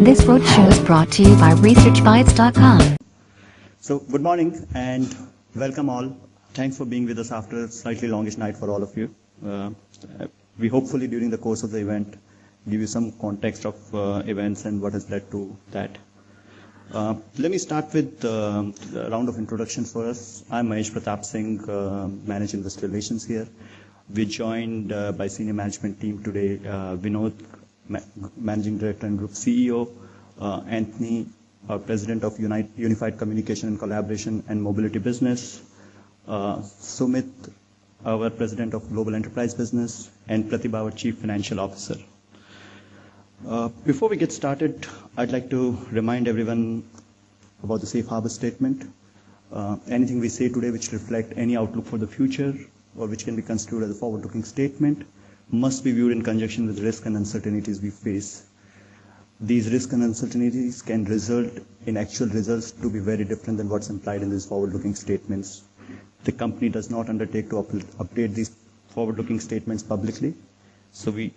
This roadshow is brought to you by ResearchBytes.com. So, good morning and welcome all. Thanks for being with us after a slightly longish night for all of you. We hopefully during the course of the event give you some context of events and what has led to that. Let me start with a round of introductions for us. I'm Mahesh Pratap Singh, Managing Investor Relations here. We're joined by senior management team today, Vinod, Managing Director and Group CEO, Anthony, our President of Unified Communication and Collaboration and Mobility Business, Sumit, our President of Global Enterprise Business, and Pratibha, our Chief Financial Officer. Before we get started, I'd like to remind everyone about the safe harbor statement. Anything we say today which reflect any outlook for the future or which can be construed as a forward-looking statement must be viewed in conjunction with risks and uncertainties we face. These risks and uncertainties can result in actual results to be very different than what's implied in these forward-looking statements. The company does not undertake to update these forward-looking statements publicly, so we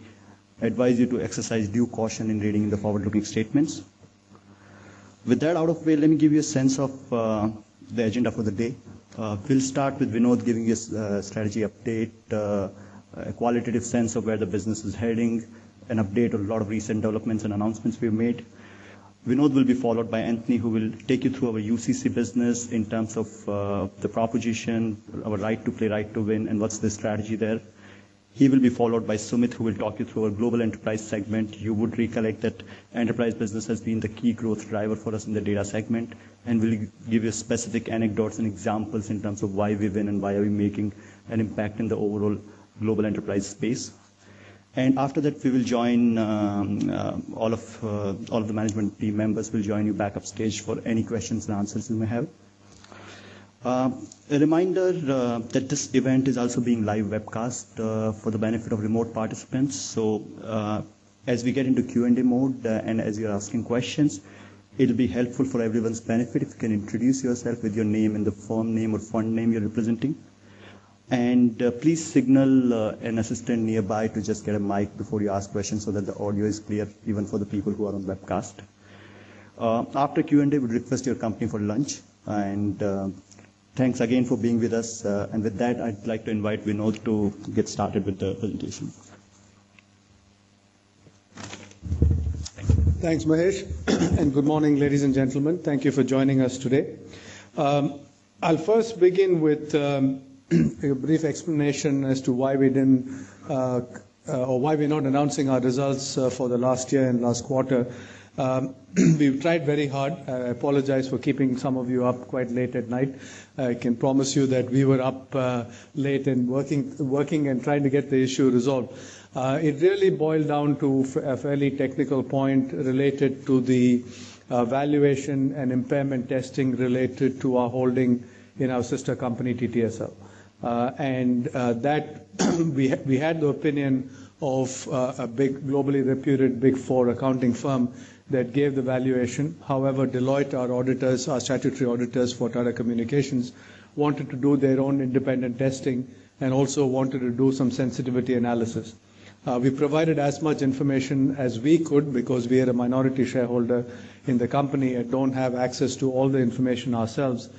advise you to exercise due caution in reading the forward-looking statements. With that out of the way, let me give you a sense of the agenda for the day. We'll start with Vinod giving us a strategy update, a qualitative sense of where the business is heading, an update on a lot of recent developments and announcements we've made. Vinod will be followed by Anthony, who will take you through our UCC business in terms of the proposition, our right to play, right to win, and what's the strategy there. He will be followed by Sumit, who will talk you through our global enterprise segment. You would recollect that enterprise business has been the key growth driver for us in the data segment, and we'll give you specific anecdotes and examples in terms of why we win and why are we making an impact in the overall global enterprise space. And after that, we will join all of the management team members will join you back up stage for any questions and answers you may have. A reminder that this event is also being live webcast for the benefit of remote participants. So as we get into Q&A mode and as you're asking questions, it'll be helpful for everyone's benefit if you can introduce yourself with your name and the firm name or fund name you're representing. And please signal an assistant nearby to just get a mic before you ask questions so that the audio is clear even for the people who are on webcast. After Q&A, we request your company for lunch. And thanks again for being with us. And with that, I'd like to invite Vinod to get started with the presentation. Thanks, Mahesh. And good morning, ladies and gentlemen. Thank you for joining us today. I'll first begin with a brief explanation as to why we didn't, or why we're not announcing our results for the last year and last quarter. We've tried very hard. I apologize for keeping some of you up quite late at night. I can promise you that we were up late and working and trying to get the issue resolved. It really boiled down to a fairly technical point related to the valuation and impairment testing related to our holding in our sister company TTSL. And that we had the opinion of a big, globally reputed Big Four accounting firm that gave the valuation. However, Deloitte, our auditors, our statutory auditors for Tata Communications, wanted to do their own independent testing and also wanted to do some sensitivity analysis. We provided as much information as we could because we are a minority shareholder in the company and don't have access to all the information ourselves.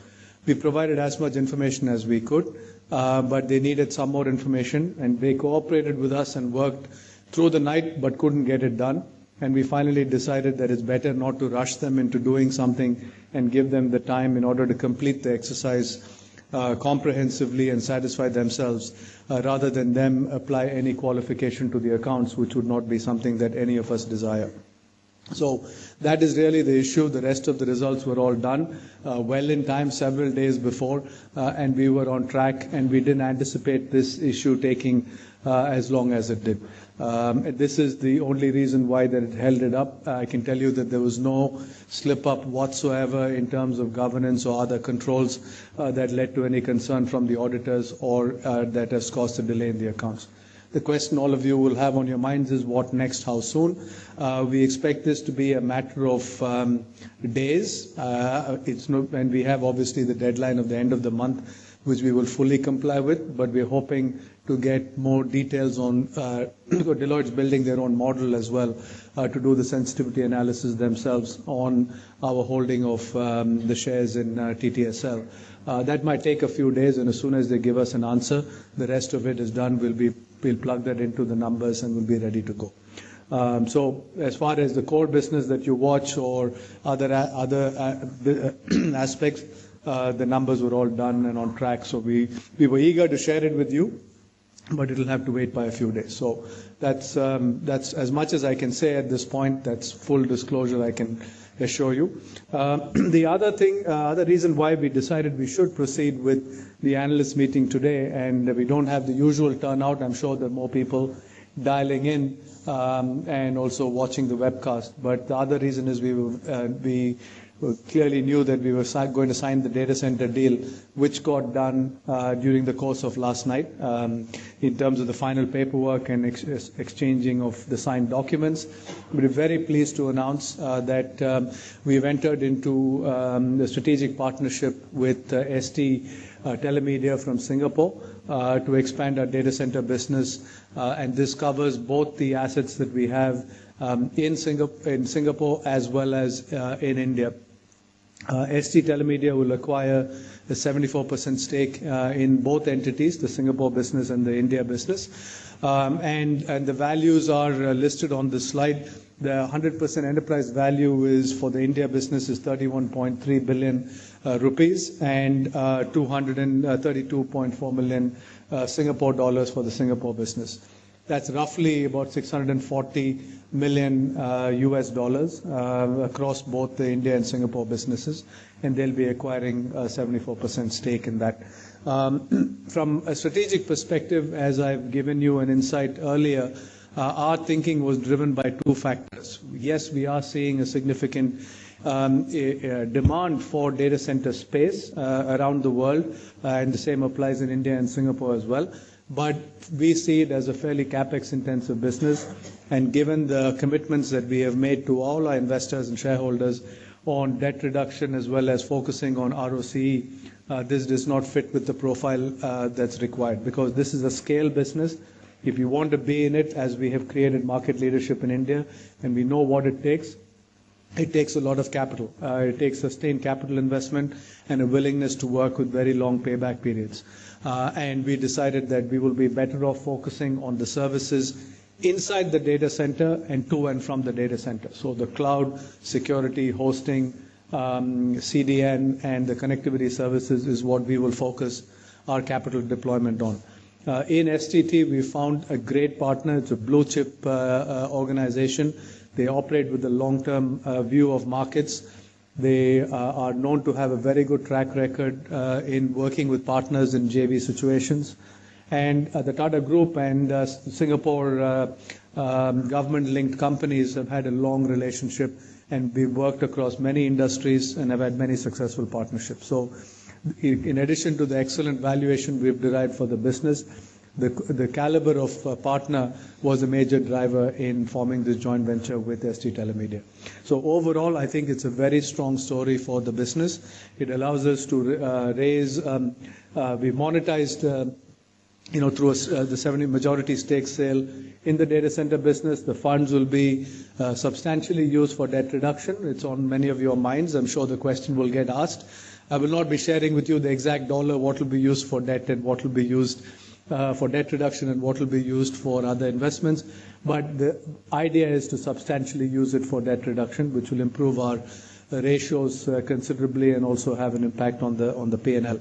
We provided as much information as we could, but they needed some more information, and they cooperated with us and worked through the night but couldn't get it done. And we finally decided that it's better not to rush them into doing something and give them the time in order to complete the exercise comprehensively and satisfy themselves, rather than them apply any qualification to the accounts, which would not be something that any of us desire. So that is really the issue. The rest of the results were all done well in time, several days before, and we were on track, and we didn't anticipate this issue taking as long as it did. This is the only reason why that it held it up. I can tell you that there was no slip-up whatsoever in terms of governance or other controls that led to any concern from the auditors or that has caused a delay in the accounts. The question all of you will have on your minds is what next, how soon? We expect this to be a matter of days. And we have obviously the deadline of the end of the month, which we will fully comply with, but we're hoping to get more details on Deloitte's building their own model as well to do the sensitivity analysis themselves on our holding of the shares in TTSL. That might take a few days, and as soon as they give us an answer, the rest of it is done. We'll plug that into the numbers and we'll be ready to go. So as far as the core business that you watch or other aspects, the numbers were all done and on track. So we were eager to share it with you, but it'll have to wait by a few days. So that's as much as I can say at this point. That's full disclosure, I can assure you. The other reason why we decided we should proceed with the analyst meeting today, and we don't have the usual turnout. I'm sure there are more people dialing in and also watching the webcast. But the other reason is we clearly knew that we were going to sign the data center deal, which got done during the course of last night in terms of the final paperwork and exchanging of the signed documents. We're very pleased to announce that we've entered into a strategic partnership with ST Telemedia from Singapore to expand our data center business, and this covers both the assets that we have in Singapore as well as in India. ST Telemedia will acquire a 74% stake in both entities, the Singapore business and the India business. And the values are listed on this slide. The 100% enterprise value is for the India business is 31.3 billion rupees and 232.4 million Singapore dollars for the Singapore business. That's roughly about 640 million US dollars across both the India and Singapore businesses, and they'll be acquiring a 74% stake in that. From a strategic perspective, as I've given you an insight earlier, our thinking was driven by two factors. Yes, we are seeing a significant demand for data center space around the world, and the same applies in India and Singapore as well. But we see it as a fairly capex-intensive business, and given the commitments that we have made to all our investors and shareholders on debt reduction as well as focusing on ROCE, this does not fit with the profile that's required, because this is a scale business. If you want to be in it, as we have created market leadership in India, and we know what it takes a lot of capital. It takes sustained capital investment and a willingness to work with very long payback periods. And we decided that we will be better off focusing on the services inside the data center and to and from the data center. So the cloud, security, hosting, CDN, and the connectivity services is what we will focus our capital deployment on. In STT, we found a great partner. It's a blue chip organization. They operate with a long-term view of markets. They are known to have a very good track record in working with partners in JV situations. And the Tata Group and Singapore government-linked companies have had a long relationship, and we've worked across many industries and have had many successful partnerships. So in addition to the excellent valuation we've derived for the business, the caliber of partner was a major driver in forming this joint venture with ST Telemedia. So overall, I think it's a very strong story for the business. It allows us to raise, we monetized, through the 70 majority stake sale in the data center business. The funds will be substantially used for debt reduction. It's on many of your minds. I'm sure the question will get asked. I will not be sharing with you the exact dollar, what will be used for debt and what will be used for debt reduction and what will be used for other investments. But the idea is to substantially use it for debt reduction, which will improve our ratios considerably and also have an impact on the P&L.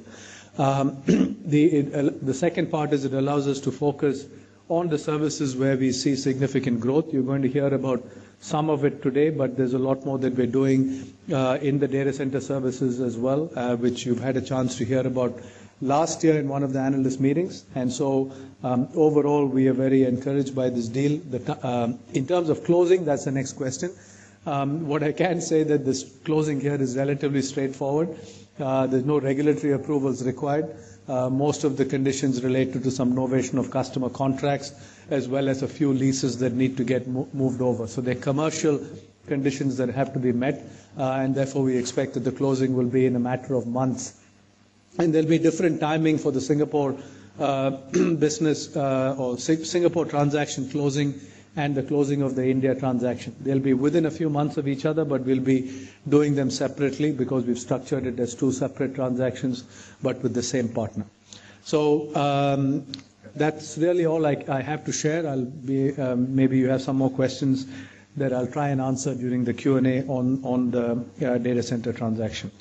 The second part is it allows us to focus on the services where we see significant growth. You're going to hear about some of it today, but there's a lot more that we're doing in the data center services as well, which you've had a chance to hear about last year in one of the analyst meetings. And so overall, we are very encouraged by this deal. In terms of closing, that's the next question. What I can say that this closing here is relatively straightforward. There's no regulatory approvals required. Most of the conditions related to some novation of customer contracts, as well as a few leases that need to get moved over. So they're commercial conditions that have to be met, and therefore we expect that the closing will be in a matter of months. And there'll be different timing for the Singapore business or Singapore transaction closing and the closing of the India transaction. They'll be within a few months of each other, but we'll be doing them separately because we've structured it as two separate transactions, but with the same partner. So that's really all I have to share. I'll be maybe you have some more questions that I'll try and answer during the Q&A on the data center transaction.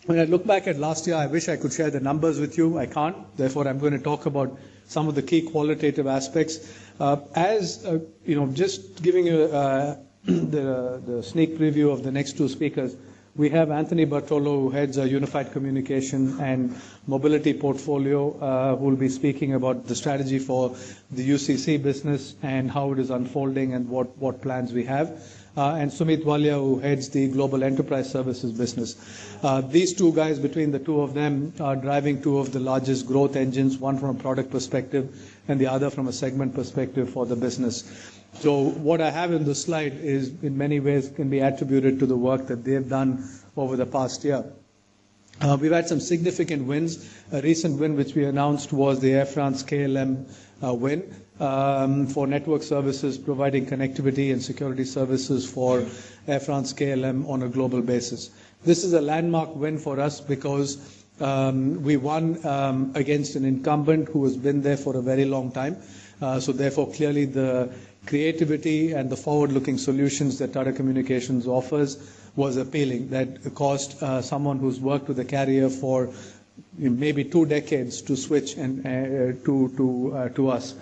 When I look back at last year, I wish I could share the numbers with you. I can't. Therefore, I'm going to talk about some of the key qualitative aspects. Just giving you the sneak preview of the next two speakers, we have Anthony Bartolo, who heads our Unified Communication and Mobility portfolio, who will be speaking about the strategy for the UCC business and how it is unfolding and what plans we have. And Sumit Walia, who heads the Global Enterprise Services business. These two guys, between the two of them, are driving two of the largest growth engines, one from a product perspective and the other from a segment perspective for the business. So what I have in the slide is, in many ways, can be attributed to the work that they've done over the past year. We've had some significant wins. A recent win which we announced was the Air France KLM win for network services, providing connectivity and security services for Air France KLM on a global basis. This is a landmark win for us because we won against an incumbent who has been there for a very long time. So therefore, clearly the creativity and the forward-looking solutions that Tata Communications offers was appealing. That caused someone who's worked with the carrier for maybe 2 decades to switch and to us.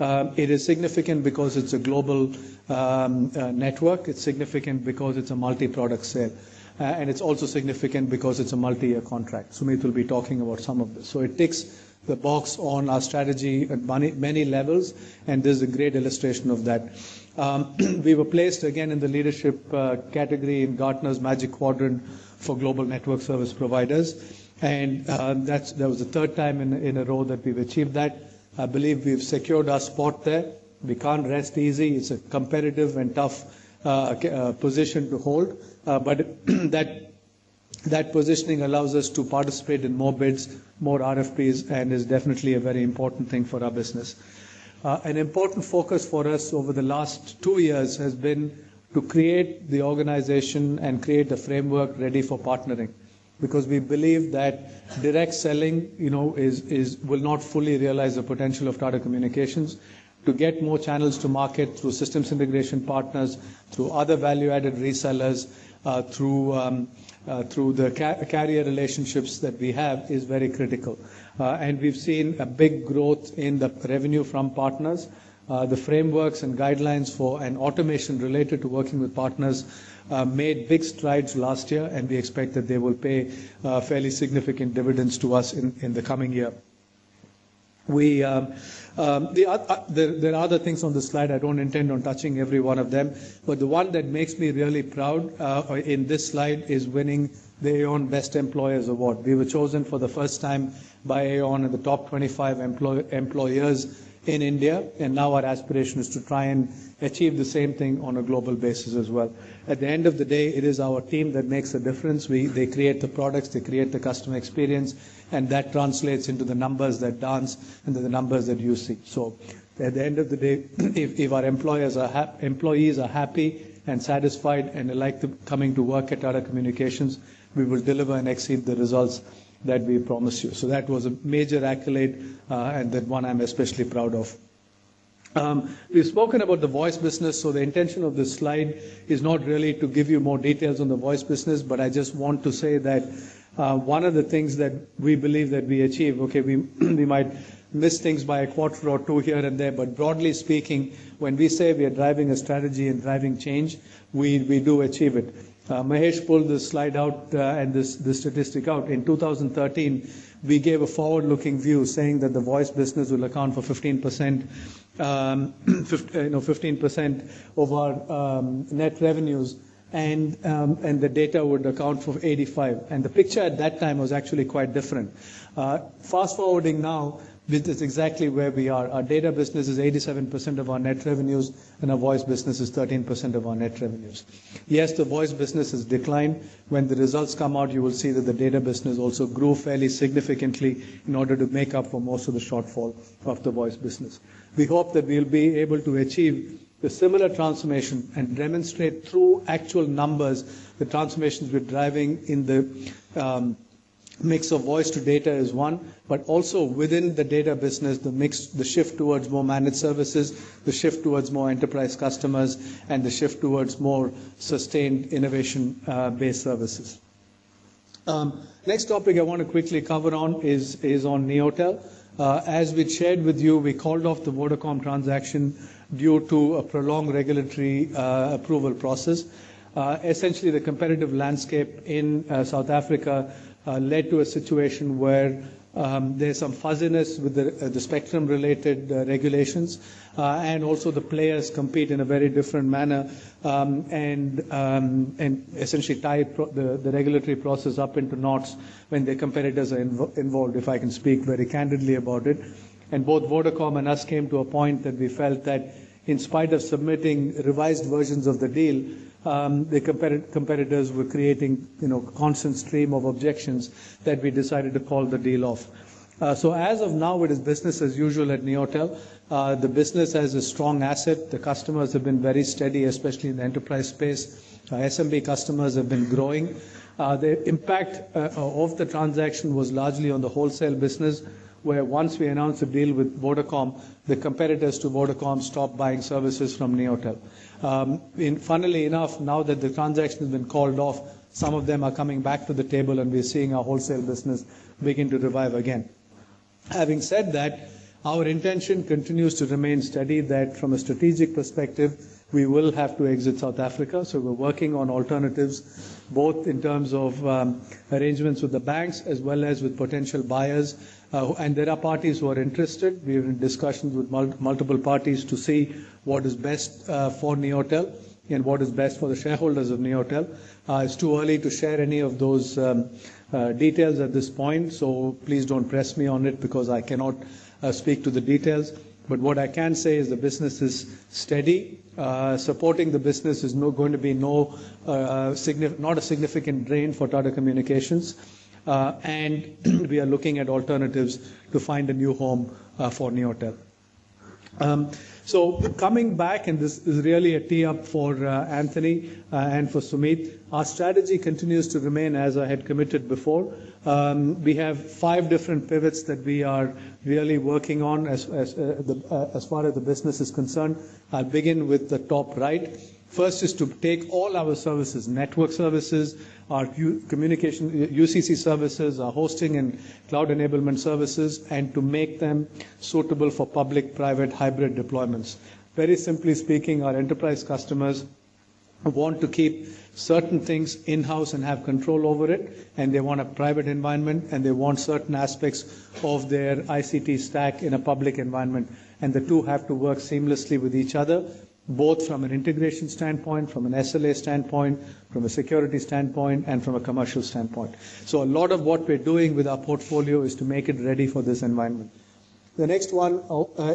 It is significant because it's a global network. It's significant because it's a multi-product sale. And it's also significant because it's a multi-year contract. Sumit will be talking about some of this. So it ticks the box on our strategy at many levels, and this is a great illustration of that. We were placed again in the leadership category in Gartner's Magic Quadrant for global network service providers, and that was the third time in a row that we've achieved that. I believe we've secured our spot there. We can't rest easy. It's a competitive and tough position to hold, but that positioning allows us to participate in more bids, more RFPs, and is definitely a very important thing for our business. An important focus for us over the last 2 years has been to create the organization and create a framework ready for partnering, because we believe that direct selling, will not fully realize the potential of Tata Communications. To get more channels to market through systems integration partners, through other value-added resellers, through the carrier relationships that we have is very critical. And we've seen a big growth in the revenue from partners. The frameworks and guidelines for an automation related to working with partners made big strides last year, and we expect that they will pay fairly significant dividends to us in the coming year. There are other things on the slide. I don't intend on touching every one of them, but the one that makes me really proud in this slide is winning the Aon Best Employers Award. We were chosen for the first time by Aon in the top 25 employers in India, and now our aspiration is to try and achieve the same thing on a global basis as well. At the end of the day, it is our team that makes a difference. They create the products, they create the customer experience, and that translates into the numbers that dance and the numbers that you see. So at the end of the day, if our employees are happy and satisfied and like coming to work at Tata Communications, we will deliver and exceed the results that we promise you. So that was a major accolade, and that one I'm especially proud of. We've spoken about the voice business, so the intention of this slide is not really to give you more details on the voice business, but I just want to say that one of the things that we believe that we achieve, we might miss things by a quarter or two here and there, but broadly speaking, when we say we are driving a strategy and driving change, we do achieve it. Mahesh pulled this slide out and this statistic out. In 2013, we gave a forward-looking view saying that the voice business will account for 15%, 15% of our net revenues, and the data would account for 85%. And the picture at that time was actually quite different. Fast forwarding now, That's exactly where we are. Our data business is 87% of our net revenues, and our voice business is 13% of our net revenues. Yes, the voice business has declined. When the results come out, you will see that the data business also grew fairly significantly in order to make up for most of the shortfall of the voice business. We hope that we'll be able to achieve the similar transformation and demonstrate through actual numbers the transformations we're driving in the mix of voice to data is one, but also within the data business, the shift towards more managed services, the shift towards more enterprise customers, and the shift towards more sustained innovation-based services. Next topic I want to quickly cover on is on Neotel. As we shared with you, we called off the Vodacom transaction due to a prolonged regulatory approval process. Essentially, the competitive landscape in South Africa led to a situation where there's some fuzziness with the spectrum-related regulations, and also the players compete in a very different manner, and essentially tie the regulatory process up into knots when their competitors are involved, if I can speak very candidly about it. And both Vodacom and us came to a point that we felt that in spite of submitting revised versions of the deal, the competitors were creating, constant stream of objections that we decided to call the deal off. So as of now, it is business as usual at Neotel. The business has a strong asset. The customers have been very steady, especially in the enterprise space. SMB customers have been growing. The impact of the transaction was largely on the wholesale business, where once we announced a deal with Vodacom, the competitors to Vodacom stopped buying services from Neotel. Funnily enough, now that the transaction has been called off, some of them are coming back to the table, and we're seeing our wholesale business begin to revive again. Having said that, our intention continues to remain steady, that from a strategic perspective, we will have to exit South Africa. So we're working on alternatives, both in terms of arrangements with the banks as well as with potential buyers. And there are parties who are interested. We're in discussions with multiple parties to see what is best for Neotel and what is best for the shareholders of Neotel. It's too early to share any of those details at this point, so please don't press me on it because I cannot speak to the details. But what I can say is the business is steady. Supporting the business is going to be not a significant drain for Tata Communications. And we are looking at alternatives to find a new home for Neotel. So coming back, and this is really a tee-up for Anthony and for Sumit, our strategy continues to remain as I had committed before. We have 5 different pivots that we are really working on as far as the business is concerned. I'll begin with the top right. First is to take all our services, network services, our communication, UCC services, our hosting and cloud enablement services, and to make them suitable for public-private hybrid deployments. Very simply speaking, our enterprise customers want to keep certain things in-house and have control over it, and they want a private environment, and they want certain aspects of their ICT stack in a public environment. And the two have to work seamlessly with each other, both from an integration standpoint, from an SLA standpoint, from a security standpoint, and from a commercial standpoint. So a lot of what we're doing with our portfolio is to make it ready for this environment. The next one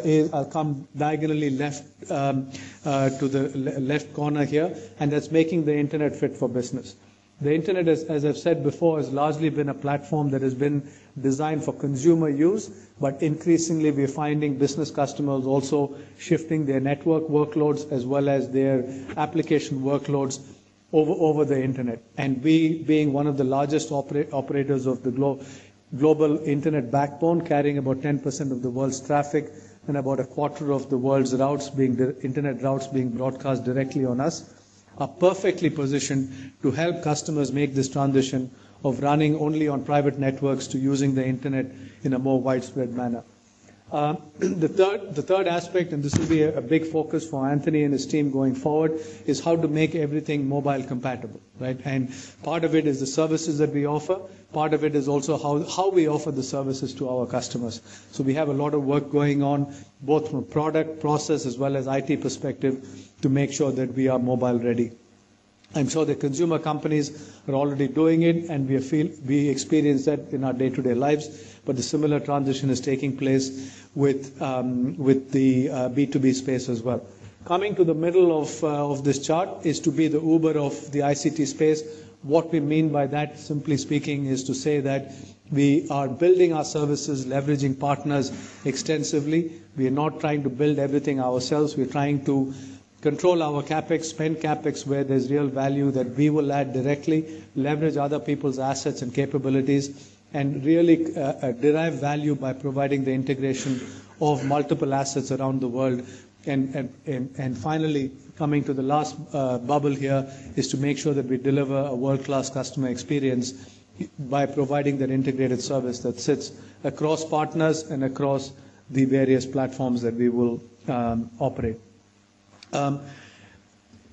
is, I'll come diagonally left to the left corner here, and that's making the internet fit for business. The internet, as I've said before, has largely been a platform that has been designed for consumer use, but increasingly we're finding business customers also shifting their network workloads as well as their application workloads over the internet. And we, being one of the largest operators of the global internet backbone, carrying about 10% of the world's traffic and about a quarter of the world's routes internet routes being broadcast directly on us, are perfectly positioned to help customers make this transition of running only on private networks to using the internet in a more widespread manner. The third aspect, and this will be a big focus for Anthony and his team going forward, is how to make everything mobile compatible, right? And part of it is the services that we offer. Part of it is also how we offer the services to our customers. So we have a lot of work going on, both from a product, process, as well as IT perspective, to make sure that we are mobile ready. I'm sure the consumer companies are already doing it, and we experience that in our day-to-day lives. But the similar transition is taking place with the B2B space as well. Coming to the middle of this chart is to be the Uber of the ICT space. What we mean by that, simply speaking, is to say that we are building our services, leveraging partners extensively. We are not trying to build everything ourselves. We're trying to control our capex, spend capex where there's real value that we will add directly, leverage other people's assets and capabilities, and really derive value by providing the integration of multiple assets around the world. And finally, coming to the last bubble here, is to make sure that we deliver a world-class customer experience by providing that integrated service that sits across partners and across the various platforms that we will operate.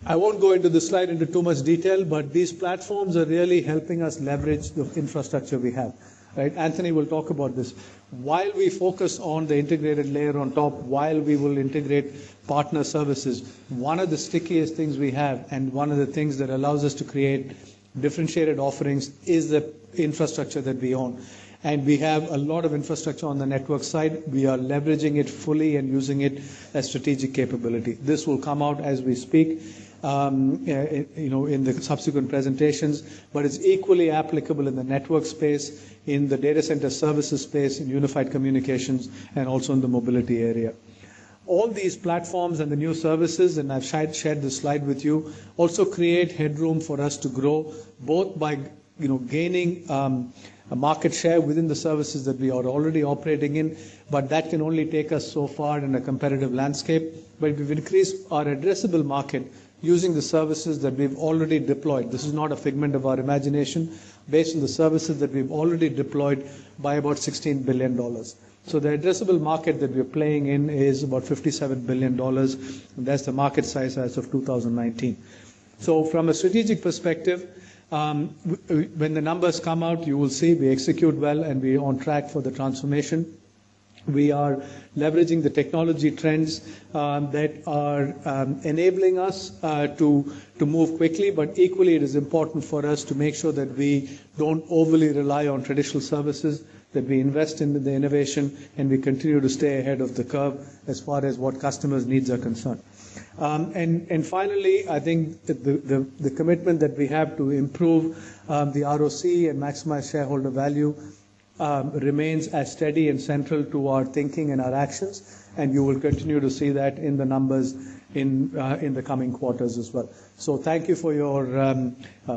I won't go into the slide into too much detail, but these platforms are really helping us leverage the infrastructure we have. Right? Anthony will talk about this. While we focus on the integrated layer on top, while we will integrate partner services, one of the stickiest things we have, and one of the things that allows us to create differentiated offerings, is the infrastructure that we own. And we have a lot of infrastructure on the network side. We are leveraging it fully and using it as strategic capability. This will come out as we speak, in the subsequent presentations, but it's equally applicable in the network space, in the data center services space, in unified communications, and also in the mobility area. All these platforms and the new services, and I've shared this slide with you, also create headroom for us to grow, both by gaining a market share within the services that we are already operating in, but that can only take us so far in a competitive landscape. But we've increased our addressable market using the services that we've already deployed. This is not a figment of our imagination, based on the services that we've already deployed, by about $16 billion. So the addressable market that we're playing in is about $57 billion, and that's the market size as of 2019. So from a strategic perspective, when the numbers come out, you will see we execute well and we're on track for the transformation. We are leveraging the technology trends that are enabling us to move quickly, but equally it is important for us to make sure that we don't overly rely on traditional services, that we invest in the innovation, and we continue to stay ahead of the curve as far as what customers' needs are concerned. And finally, I think the commitment that we have to improve the ROC and maximize shareholder value remains as steady and central to our thinking and our actions, and you will continue to see that in the numbers in the coming quarters as well. So thank you for your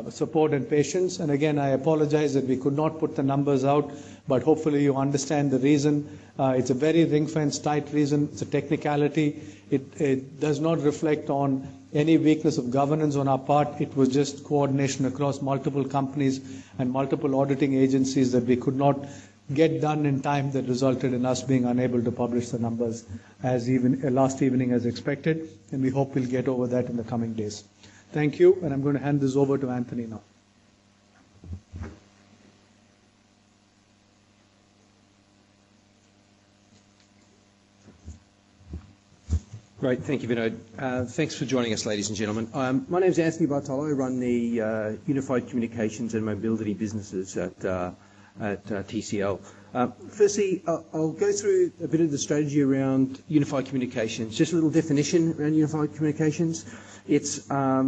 support and patience. And again, I apologize that we could not put the numbers out, but hopefully you understand the reason. It's a very ring-fenced, tight reason. It's a technicality. It does not reflect on any weakness of governance on our part. It was just coordination across multiple companies and multiple auditing agencies that we could not get done in time, that resulted in us being unable to publish the numbers last evening as expected, and we hope we'll get over that in the coming days. Thank you, and I'm going to hand this over to Anthony now. Great, thank you, Vinod. Thanks for joining us, ladies and gentlemen. My name is Anthony Bartolo. I run the Unified Communications and Mobility businesses at TCL. Firstly, I'll go through a bit of the strategy around unified communications. Just a little definition around unified communications. It's a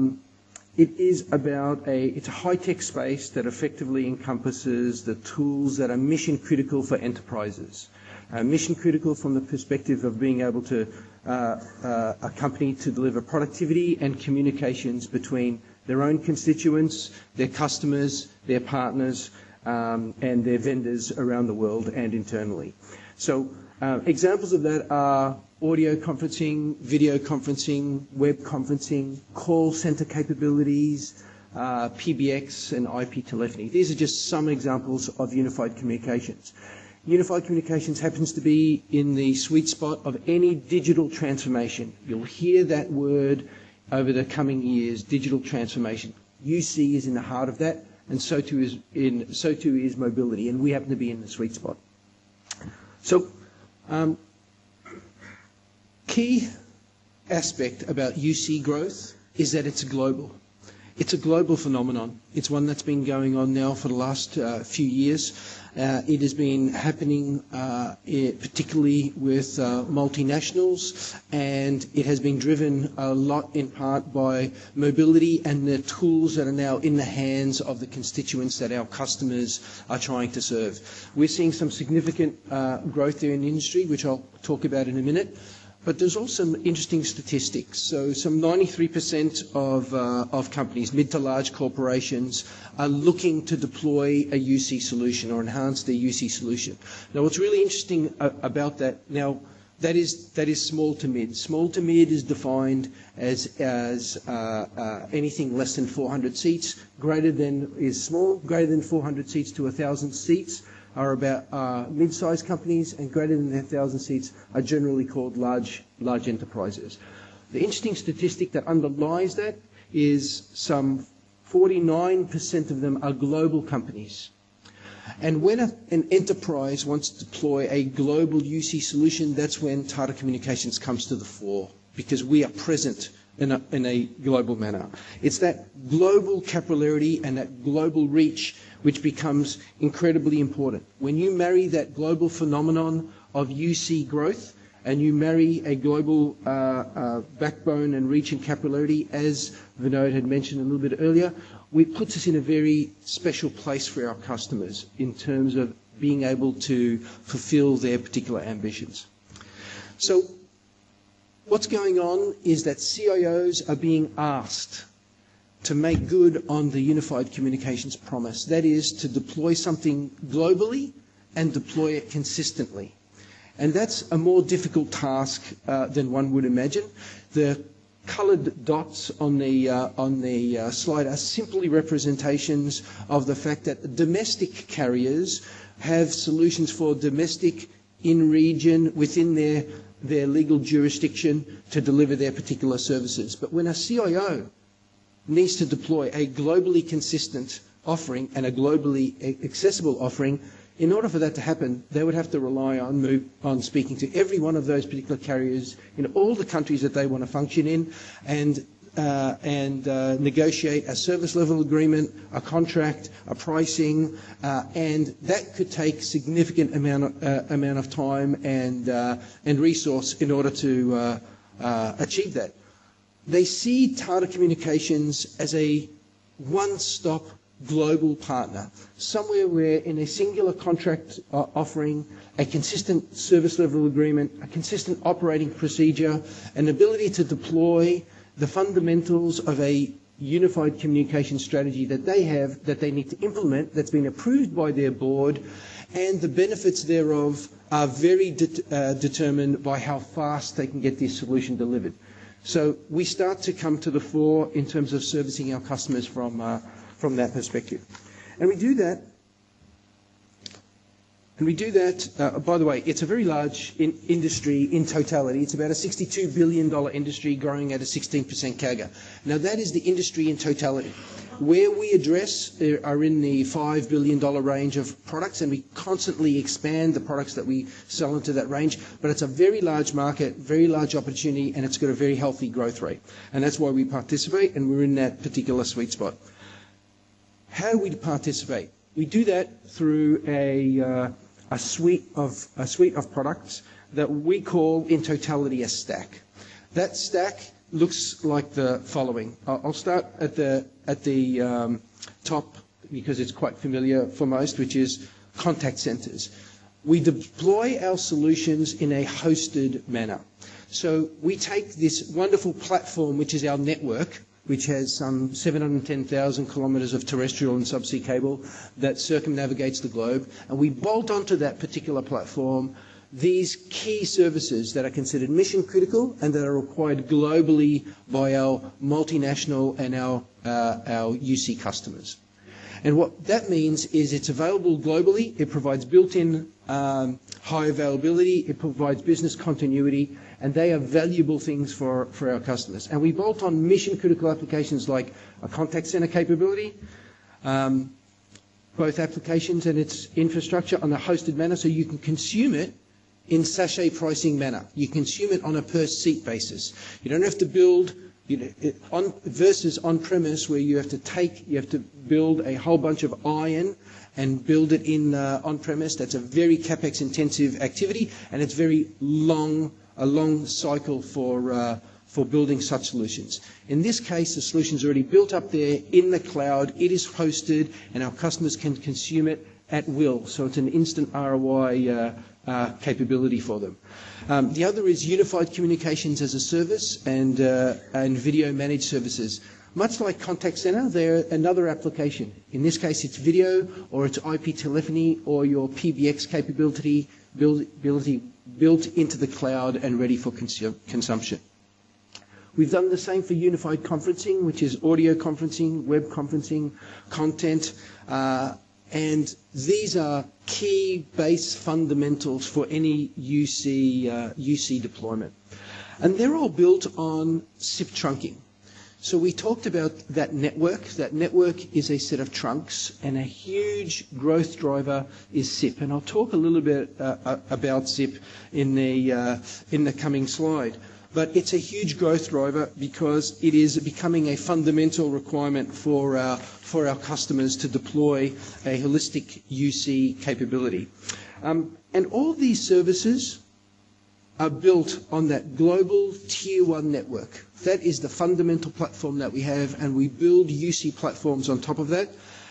high-tech space that effectively encompasses the tools that are mission critical for enterprises. Mission critical from the perspective of being able to a company to deliver productivity and communications between their own constituents, their customers, their partners, and their vendors around the world and internally. So examples of that are audio conferencing, video conferencing, web conferencing, call center capabilities, PBX and IP telephony. These are just some examples of unified communications. Unified communications happens to be in the sweet spot of any digital transformation. You'll hear that word over the coming years, digital transformation. UC is in the heart of that, and so too is mobility, and we happen to be in the sweet spot. So, key aspect about UC growth is that it's global. It's a global phenomenon. It's one that's been going on now for the last few years. It has been happening particularly with multinationals, and it has been driven a lot in part by mobility and the tools that are now in the hands of the constituents that our customers are trying to serve. We're seeing some significant growth there in the industry, which I'll talk about in a minute. But there's also some interesting statistics. So some 93% of companies, mid to large corporations, are looking to deploy a UC solution or enhance their UC solution. Now, what's really interesting about that, now, that is small to mid. Small to mid is defined as anything less than 400 seats. Greater than is small. Greater than 400 seats to 1,000 seats are about mid-sized companies, and greater than 1,000 seats are generally called large enterprises. The interesting statistic that underlies that is some 49% of them are global companies. And when an enterprise wants to deploy a global UC solution, that's when Tata Communications comes to the fore, because we are present in a global manner. It's that global capillarity and that global reach which becomes incredibly important. When you marry that global phenomenon of UC growth and you marry a global backbone and reach and capillarity, as Vinod had mentioned a little bit earlier, it puts us in a very special place for our customers in terms of being able to fulfill their particular ambitions. So what's going on is that CIOs are being asked to make good on the unified communications promise. That is, to deploy something globally and deploy it consistently. And that's a more difficult task than one would imagine. The coloured dots on the slide are simply representations of the fact that domestic carriers have solutions for domestic, in-region, within their legal jurisdiction to deliver their particular services. But when a CIO needs to deploy a globally consistent offering and a globally accessible offering, in order for that to happen, they would have to rely on speaking to every one of those particular carriers in all the countries that they want to function in, and negotiate a service level agreement, a contract, a pricing, and that could take significant amount of time and resource in order to achieve that. They see Tata Communications as a one-stop global partner, somewhere where in a singular contract offering, a consistent service level agreement, a consistent operating procedure, an ability to deploy the fundamentals of a unified communication strategy that they have, that they need to implement, that's been approved by their board, and the benefits thereof are very determined by how fast they can get this solution delivered. So we start to come to the fore in terms of servicing our customers from that perspective. And we do that, by the way, it's a very large industry in totality. It's about a $62 billion industry growing at a 16% CAGR. Now that is the industry in totality. Where we address are in the $5 billion range of products, and we constantly expand the products that we sell into that range. But it's a very large market, very large opportunity, and it's got a very healthy growth rate. And that's why we participate, and we're in that particular sweet spot. How do we participate? We do that through a suite of products that we call in totality a stack. That stack looks like the following. I'll start at the top because it's quite familiar for most, which is contact centers. We deploy our solutions in a hosted manner. So we take this wonderful platform, which is our network, which has some 710,000 kilometres of terrestrial and subsea cable that circumnavigates the globe, and we bolt onto that particular platform these key services that are considered mission critical and that are required globally by our multinational and our UC customers. And what that means is it's available globally, it provides built-in high availability, it provides business continuity, and they are valuable things for our customers. And we bolt on mission critical applications like a contact center capability, both applications and its infrastructure on a hosted manner, so you can consume it in sachet pricing manner. You consume it on a per seat basis. You don't have to build versus on-premise, where you have to build a whole bunch of iron and build it in on-premise. That's a very capex intensive activity, and it's a long cycle for building such solutions. In this case, the solution's already built up there in the cloud. It is hosted, and our customers can consume it at will. So it's an instant ROI capability for them. The other is unified communications as a service and video managed services. Much like contact center, they're another application. In this case, it's video, or it's IP telephony, or your PBX capability built into the cloud and ready for consumption. We've done the same for unified conferencing, which is audio conferencing, web conferencing, content, and these are key base fundamentals for any UC deployment. And they're all built on SIP trunking. So we talked about that network. That network is a set of trunks, and a huge growth driver is SIP. And I'll talk a little bit about SIP in the coming slide. But it's a huge growth driver because it is becoming a fundamental requirement for our customers to deploy a holistic UC capability. And all these services are built on that global Tier 1 network. That is the fundamental platform that we have, and we build UC platforms on top of that.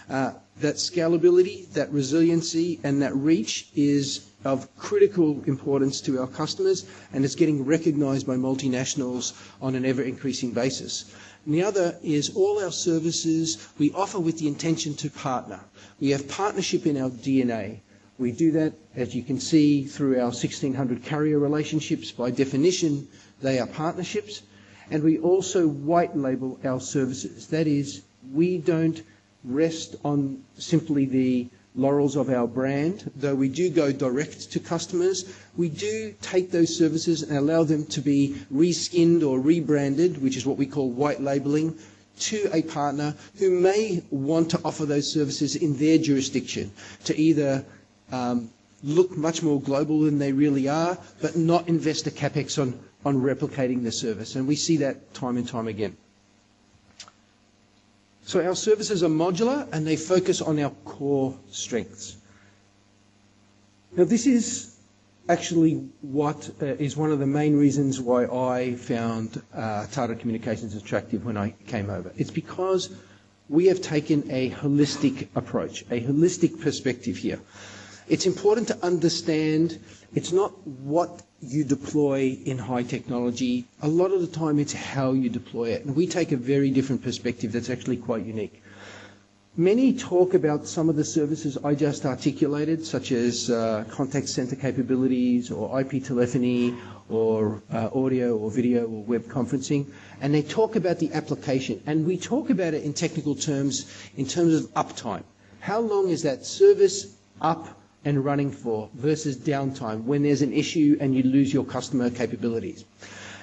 That scalability, that resiliency, and that reach is of critical importance to our customers, and it's getting recognized by multinationals on an ever-increasing basis. And the other is all our services we offer with the intention to partner. We have partnership in our DNA. We do that, as you can see, through our 1,600 carrier relationships. By definition, they are partnerships. And we also white label our services. That is, we don't rest on simply the laurels of our brand. Though we do go direct to customers, we do take those services and allow them to be reskinned or rebranded, which is what we call white labeling, to a partner who may want to offer those services in their jurisdiction, to either look much more global than they really are, but not invest a capex on replicating the service. And we see that time and time again. So our services are modular, and they focus on our core strengths. Now, this is actually what is one of the main reasons why I found Tata Communications attractive when I came over. It's because we have taken a holistic approach, a holistic perspective here. It's important to understand it's not what you deploy in high technology. A lot of the time it's how you deploy it. And we take a very different perspective that's actually quite unique. Many talk about some of the services I just articulated, such as contact center capabilities or IP telephony or audio or video or web conferencing, and they talk about the application. And we talk about it in technical terms, in terms of uptime. How long is that service up and running for versus downtime when there's an issue and you lose your customer capabilities?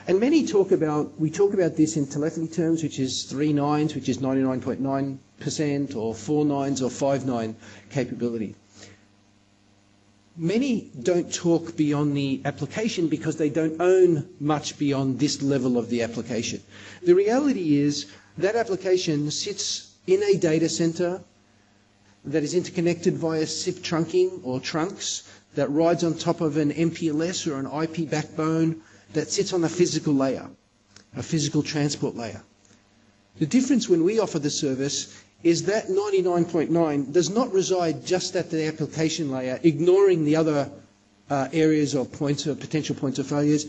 And we talk about this in telephony terms, which is 3 nines, which is 99.9%, or 4 nines or 5 9 capability. Many don't talk beyond the application because they don't own much beyond this level of the application. The reality is that application sits in a data center that is interconnected via SIP trunking or trunks, that rides on top of an MPLS or an IP backbone, that sits on a physical layer, a physical transport layer. The difference when we offer the service is that 99.9 does not reside just at the application layer, ignoring the other areas of potential points of failures,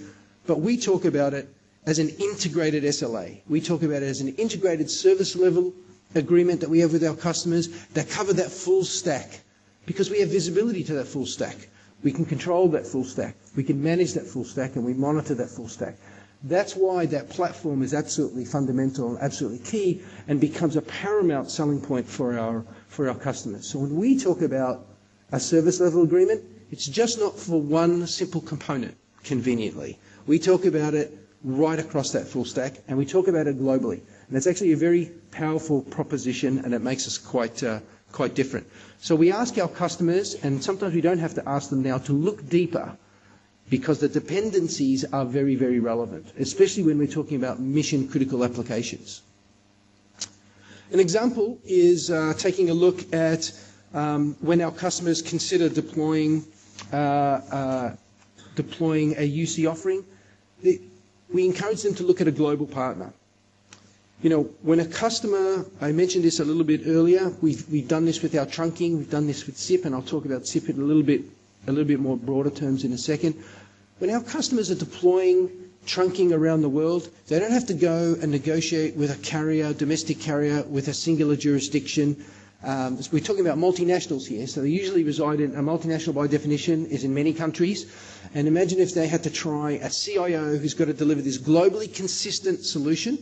but we talk about it as an integrated SLA. We talk about it as an integrated service level agreement that we have with our customers that cover that full stack, because we have visibility to that full stack. We can control that full stack. We can manage that full stack, and we monitor that full stack. That's why that platform is absolutely fundamental and absolutely key, and becomes a paramount selling point for our customers. So when we talk about a service level agreement, it's just not for one simple component, conveniently. We talk about it right across that full stack, and we talk about it globally. And it's actually a very powerful proposition, and it makes us quite different. So we ask our customers, and sometimes we don't have to ask them now, to look deeper because the dependencies are very, very relevant, especially when we're talking about mission-critical applications. An example is taking a look at when our customers consider deploying a UC offering. We encourage them to look at a global partner. You know, when a customer, I mentioned this a little bit earlier, we've done this with our trunking, we've done this with SIP, and I'll talk about SIP in a little bit more broader terms in a second. When our customers are deploying trunking around the world, they don't have to go and negotiate with a carrier, domestic carrier, with a singular jurisdiction. We're talking about multinationals here, so they usually reside in, a multinational by definition is in many countries. And imagine if they had to try a CIO who's got to deliver this globally consistent solution,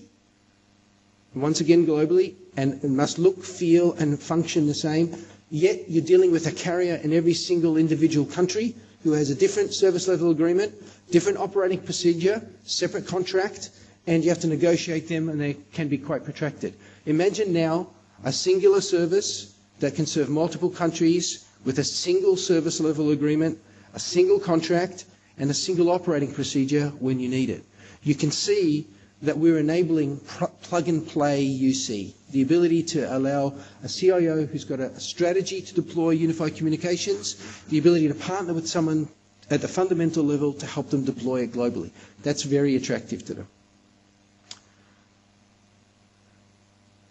once again globally, and it must look, feel and function the same, yet you're dealing with a carrier in every single individual country who has a different service level agreement, different operating procedure, separate contract, and you have to negotiate them, and they can be quite protracted. Imagine now a singular service that can serve multiple countries with a single service level agreement, a single contract, and a single operating procedure when you need it. You can see that we're enabling plug-and-play UC, the ability to allow a CIO who's got a strategy to deploy unified communications, the ability to partner with someone at the fundamental level to help them deploy it globally. That's very attractive to them.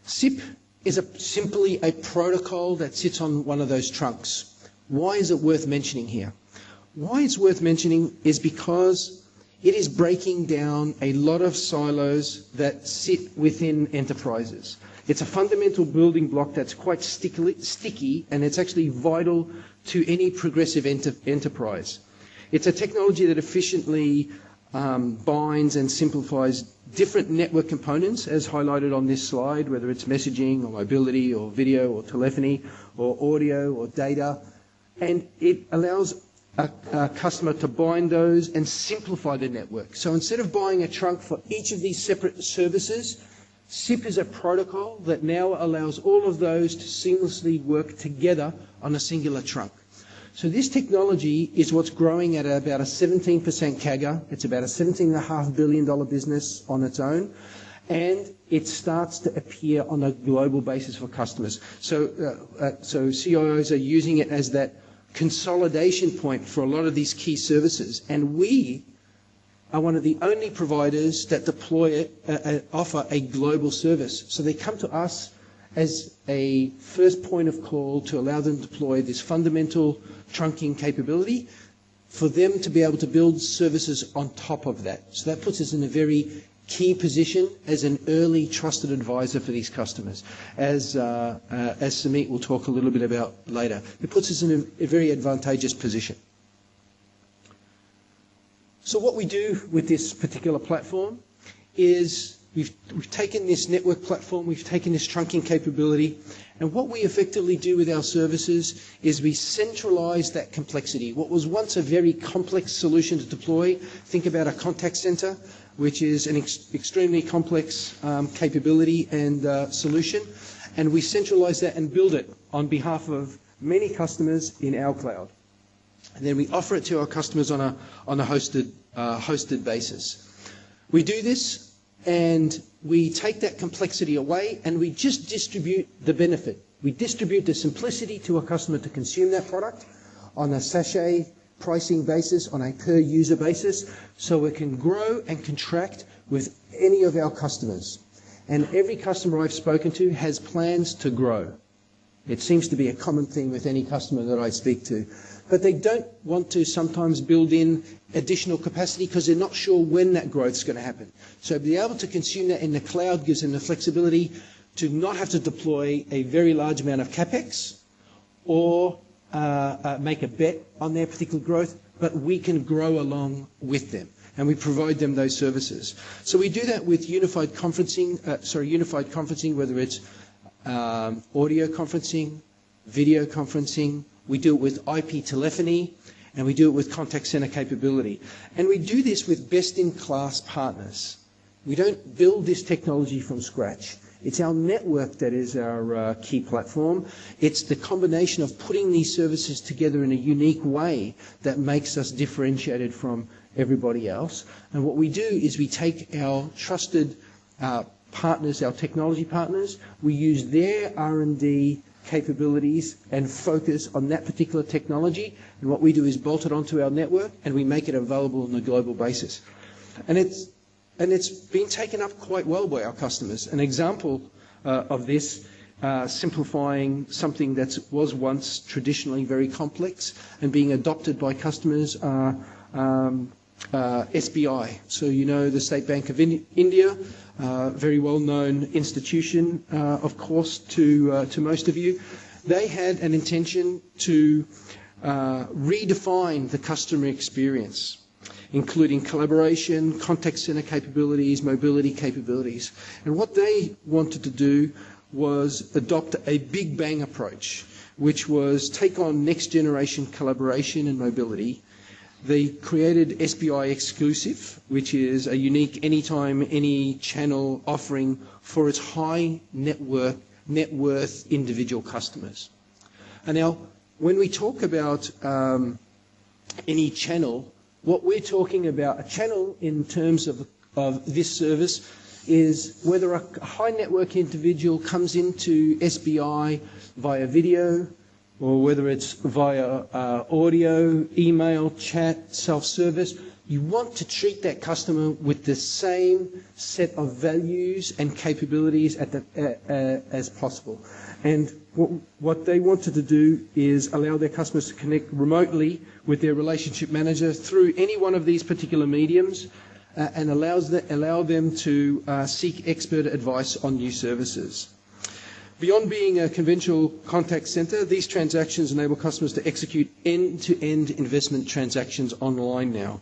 SIP is simply a protocol that sits on one of those trunks. Why is it worth mentioning here? Why it's worth mentioning is because it is breaking down a lot of silos that sit within enterprises. It's a fundamental building block that's quite sticky, and it's actually vital to any progressive enterprise. It's a technology that efficiently binds and simplifies different network components, as highlighted on this slide, whether it's messaging or mobility or video or telephony or audio or data. And it allows a customer to bind those and simplify the network. So instead of buying a trunk for each of these separate services, SIP is a protocol that now allows all of those to seamlessly work together on a singular trunk. So this technology is what's growing at about a 17% CAGR. It's about a $17.5 billion business on its own. And it starts to appear on a global basis for customers. So CIOs are using it as that consolidation point for a lot of these key services. And we are one of the only providers that deploy it, offer a global service. So they come to us as a first point of call to allow them to deploy this fundamental trunking capability for them to be able to build services on top of that. So that puts us in a very key position as an early trusted advisor for these customers, as Samit will talk a little bit about later. It puts us in a very advantageous position. So what we do with this particular platform is we've taken this network platform, we've taken this trunking capability, and what we effectively do with our services is we centralize that complexity. What was once a very complex solution to deploy, think about a contact center, which is an extremely complex capability and solution, and we centralize that and build it on behalf of many customers in our cloud. And then we offer it to our customers on a hosted basis. We do this, and we take that complexity away, and we just distribute the benefit. We distribute the simplicity to a customer to consume that product on a sachet pricing basis, on a per user basis, so it can grow and contract with any of our customers. And every customer I've spoken to has plans to grow. It seems to be a common thing with any customer that I speak to. But they don't want to sometimes build in additional capacity because they're not sure when that growth is going to happen. So to be able to consume that in the cloud gives them the flexibility to not have to deploy a very large amount of CapEx or make a bet on their particular growth, but we can grow along with them, and we provide them those services. So we do that with unified conferencing, whether it's audio conferencing, video conferencing. We do it with IP telephony, and we do it with contact center capability. And we do this with best-in-class partners. We don't build this technology from scratch. It's our network that is our key platform. It's the combination of putting these services together in a unique way that makes us differentiated from everybody else. And what we do is we take our trusted partners, our technology partners, we use their R&D capabilities and focus on that particular technology, and what we do is bolt it onto our network and we make it available on a global basis. And it's been taken up quite well by our customers. An example of this, simplifying something that was once traditionally very complex and being adopted by customers are SBI. So you know the State Bank of India, very well-known institution, of course, to most of you. They had an intention to redefine the customer experience, including collaboration, contact center capabilities, mobility capabilities. And what they wanted to do was adopt a big bang approach, which was take on next generation collaboration and mobility. They created SBI Exclusive, which is a unique anytime, any channel offering for its high net worth individual customers. And now, when we talk about any channel, what we're talking about, a channel in terms of this service, is whether a high net worth individual comes into SBI via video, or whether it's via audio, email, chat, self-service. You want to treat that customer with the same set of values and capabilities as possible. And what they wanted to do is allow their customers to connect remotely with their relationship manager through any one of these particular mediums, and allow them to seek expert advice on new services. Beyond being a conventional contact center, these transactions enable customers to execute end-to-end investment transactions online now.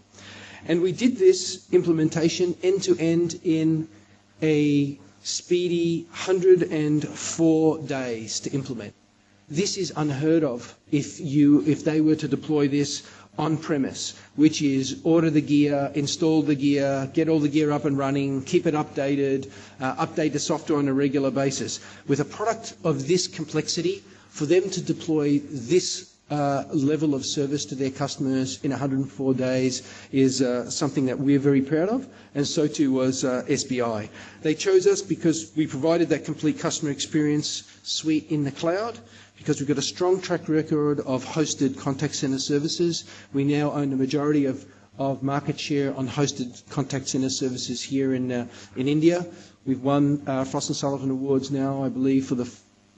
And we did this implementation end-to-end in a speedy 104 days to implement. This is unheard of if they were to deploy this on-premise, which is order the gear, install the gear, get all the gear up and running, keep it updated, update the software on a regular basis. With a product of this complexity, for them to deploy this level of service to their customers in 104 days is something that we're very proud of, and so too was SBI. They chose us because we provided that complete customer experience suite in the cloud, because we've got a strong track record of hosted contact center services. We now own the majority of market share on hosted contact center services here in India. We've won Frost & Sullivan Awards now, I believe, for the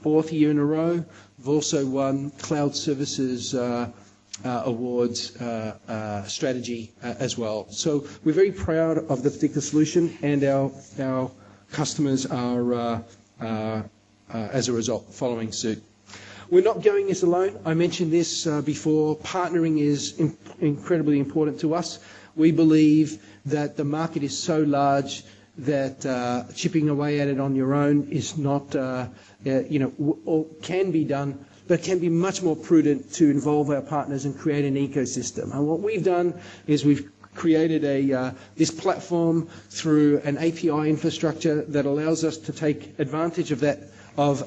4th year in a row. We've also won Cloud Services Awards strategy as well. So we're very proud of the particular solution, and our customers are, as a result, following suit. We're not going this alone. I mentioned this before. Partnering is incredibly important to us. We believe that the market is so large that chipping away at it on your own is not, or can be done, but can be much more prudent to involve our partners and create an ecosystem. And what we've done is we've created this platform through an API infrastructure that allows us to take advantage of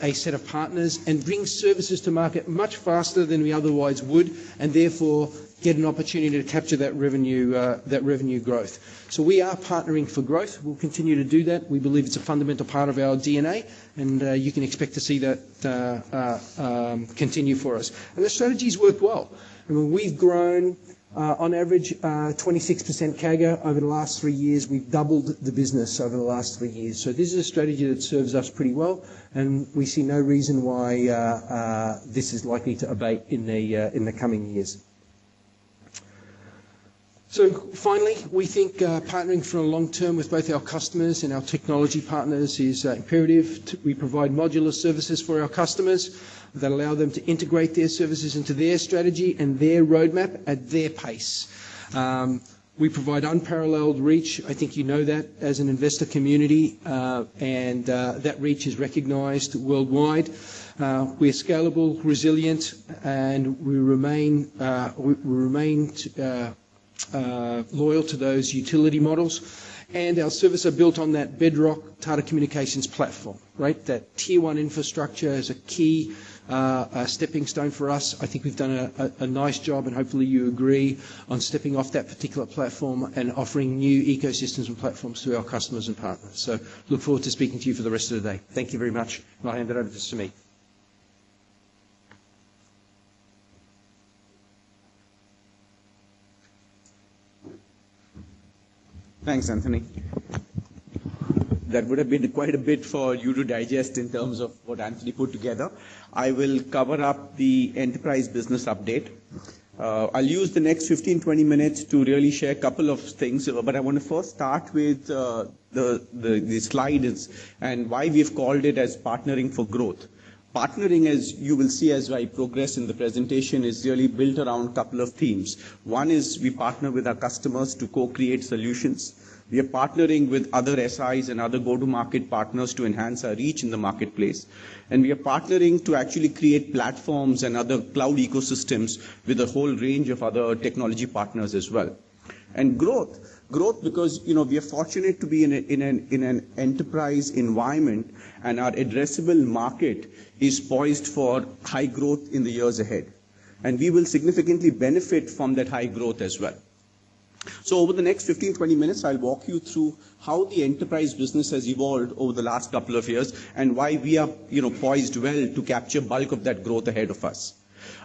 a set of partners and bring services to market much faster than we otherwise would, and therefore get an opportunity to capture that revenue growth. So we are partnering for growth. We'll continue to do that. We believe it's a fundamental part of our DNA, and you can expect to see that continue for us. And the strategy's worked well. I mean, we've grown on average 26% CAGR over the last 3 years. We've doubled the business over the last 3 years. So this is a strategy that serves us pretty well, and we see no reason why this is likely to abate in the coming years. So finally, we think partnering for a long term with both our customers and our technology partners is imperative. We provide modular services for our customers that allow them to integrate their services into their strategy and their roadmap at their pace. We provide unparalleled reach. I think you know that as an investor community, and that reach is recognized worldwide. We're scalable, resilient, and we remain loyal to those utility models. and our services are built on that bedrock Tata Communications platform, right? That tier one infrastructure is a key stepping stone for us. I think we've done a nice job, and hopefully you agree, on stepping off that particular platform and offering new ecosystems and platforms to our customers and partners. So look forward to speaking to you for the rest of the day. Thank you very much. And I'll hand it over to Sumit. Thanks, Anthony. That would have been quite a bit for you to digest in terms of what Anthony put together. I will cover up the enterprise business update. I'll use the next 15-20 minutes to really share a couple of things, but I want to first start with the slides and why we've called it as partnering for growth. Partnering, as you will see as I progress in the presentation, is really built around a couple of themes. One is we partner with our customers to co-create solutions. We are partnering with other SIs and other go-to-market partners to enhance our reach in the marketplace. And we are partnering to actually create platforms and other cloud ecosystems with a whole range of other technology partners as well. And growth because we are fortunate to be in an enterprise environment, and our addressable market is poised for high growth in the years ahead. And we will significantly benefit from that high growth as well. So over the next 15-20 minutes, I'll walk you through how the enterprise business has evolved over the last couple of years and why we are poised well to capture bulk of that growth ahead of us.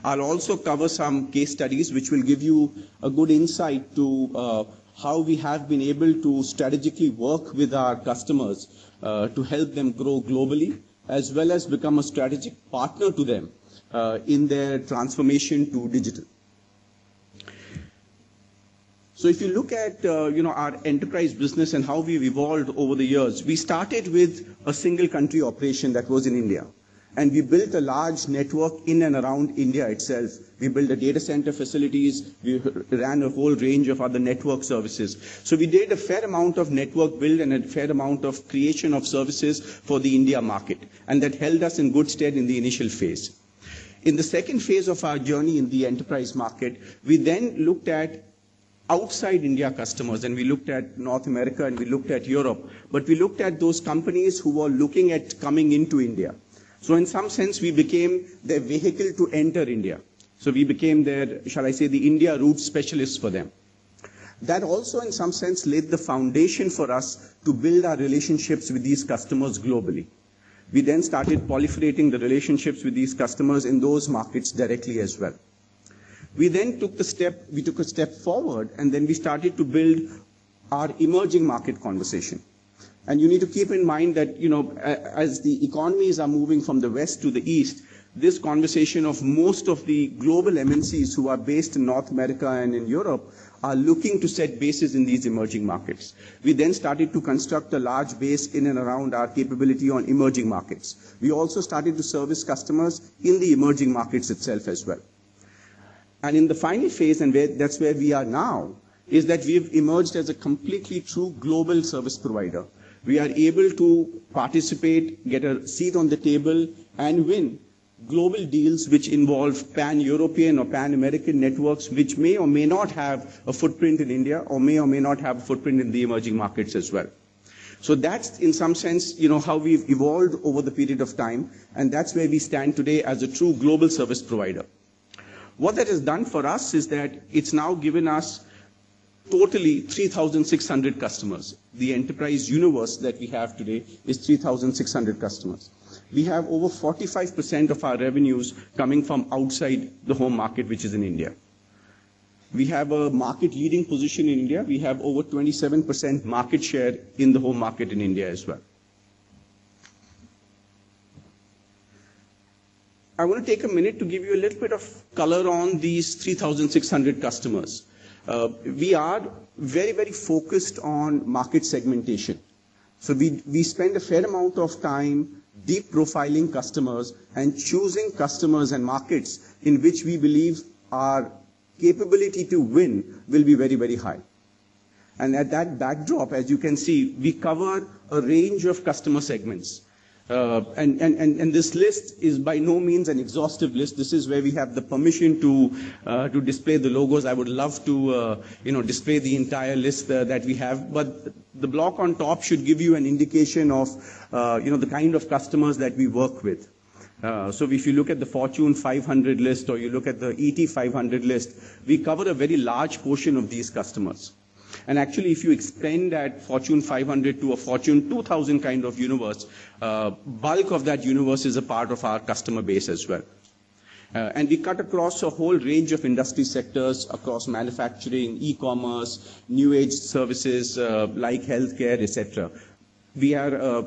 I'll also cover some case studies which will give you a good insight to how we have been able to strategically work with our customers to help them grow globally, as well as become a strategic partner to them in their transformation to digital. So if you look at our enterprise business and how we've evolved over the years, we started with a single country operation that was in India. And we built a large network in and around India itself. We built a data center facilities. We ran a whole range of other network services. So we did a fair amount of network build and a fair amount of creation of services for the India market. And that held us in good stead in the initial phase. In the second phase of our journey in the enterprise market, we then looked at outside India customers, and we looked at North America and we looked at Europe. But we looked at those companies who were looking at coming into India. So in some sense, we became their vehicle to enter India. So we became their, shall I say, the India route specialists for them. That also in some sense laid the foundation for us to build our relationships with these customers globally. We then started proliferating the relationships with these customers in those markets directly as well. We then took a step forward, and then we started to build our emerging market conversation. And you need to keep in mind that, as the economies are moving from the west to the east, this conversation of most of the global MNCs who are based in North America and in Europe are looking to set bases in these emerging markets. We then started to construct a large base in and around our capability on emerging markets. We also started to service customers in the emerging markets itself as well. And in the final phase, and that's where we are now, is that we've emerged as a completely true global service provider. We are able to participate, get a seat on the table, and win global deals which involve pan-European or pan-American networks which may or may not have a footprint in India or may not have a footprint in the emerging markets as well. So that's, in some sense, how we've evolved over the period of time, and that's where we stand today as a true global service provider. What that has done for us is that it's now given us totally 3,600 customers. The enterprise universe that we have today is 3,600 customers. We have over 45% of our revenues coming from outside the home market, which is in India. We have a market leading position in India. We have over 27% market share in the home market in India as well. I want to take a minute to give you a little bit of color on these 3,600 customers. We are very, very focused on market segmentation. So we spend a fair amount of time deep profiling customers and choosing customers and markets in which we believe our capability to win will be very, very high. And at that backdrop, as you can see, we cover a range of customer segments. And this list is by no means an exhaustive list. This is where we have the permission to display the logos. I would love to display the entire list that we have, but the block on top should give you an indication of the kind of customers that we work with. So if you look at the Fortune 500 list or you look at the ET 500 list, we cover a very large portion of these customers. And actually, if you extend that Fortune 500 to a Fortune 2000 kind of universe, bulk of that universe is a part of our customer base as well. And we cut across a whole range of industry sectors, across manufacturing, e-commerce, new age services like healthcare, etc. We are,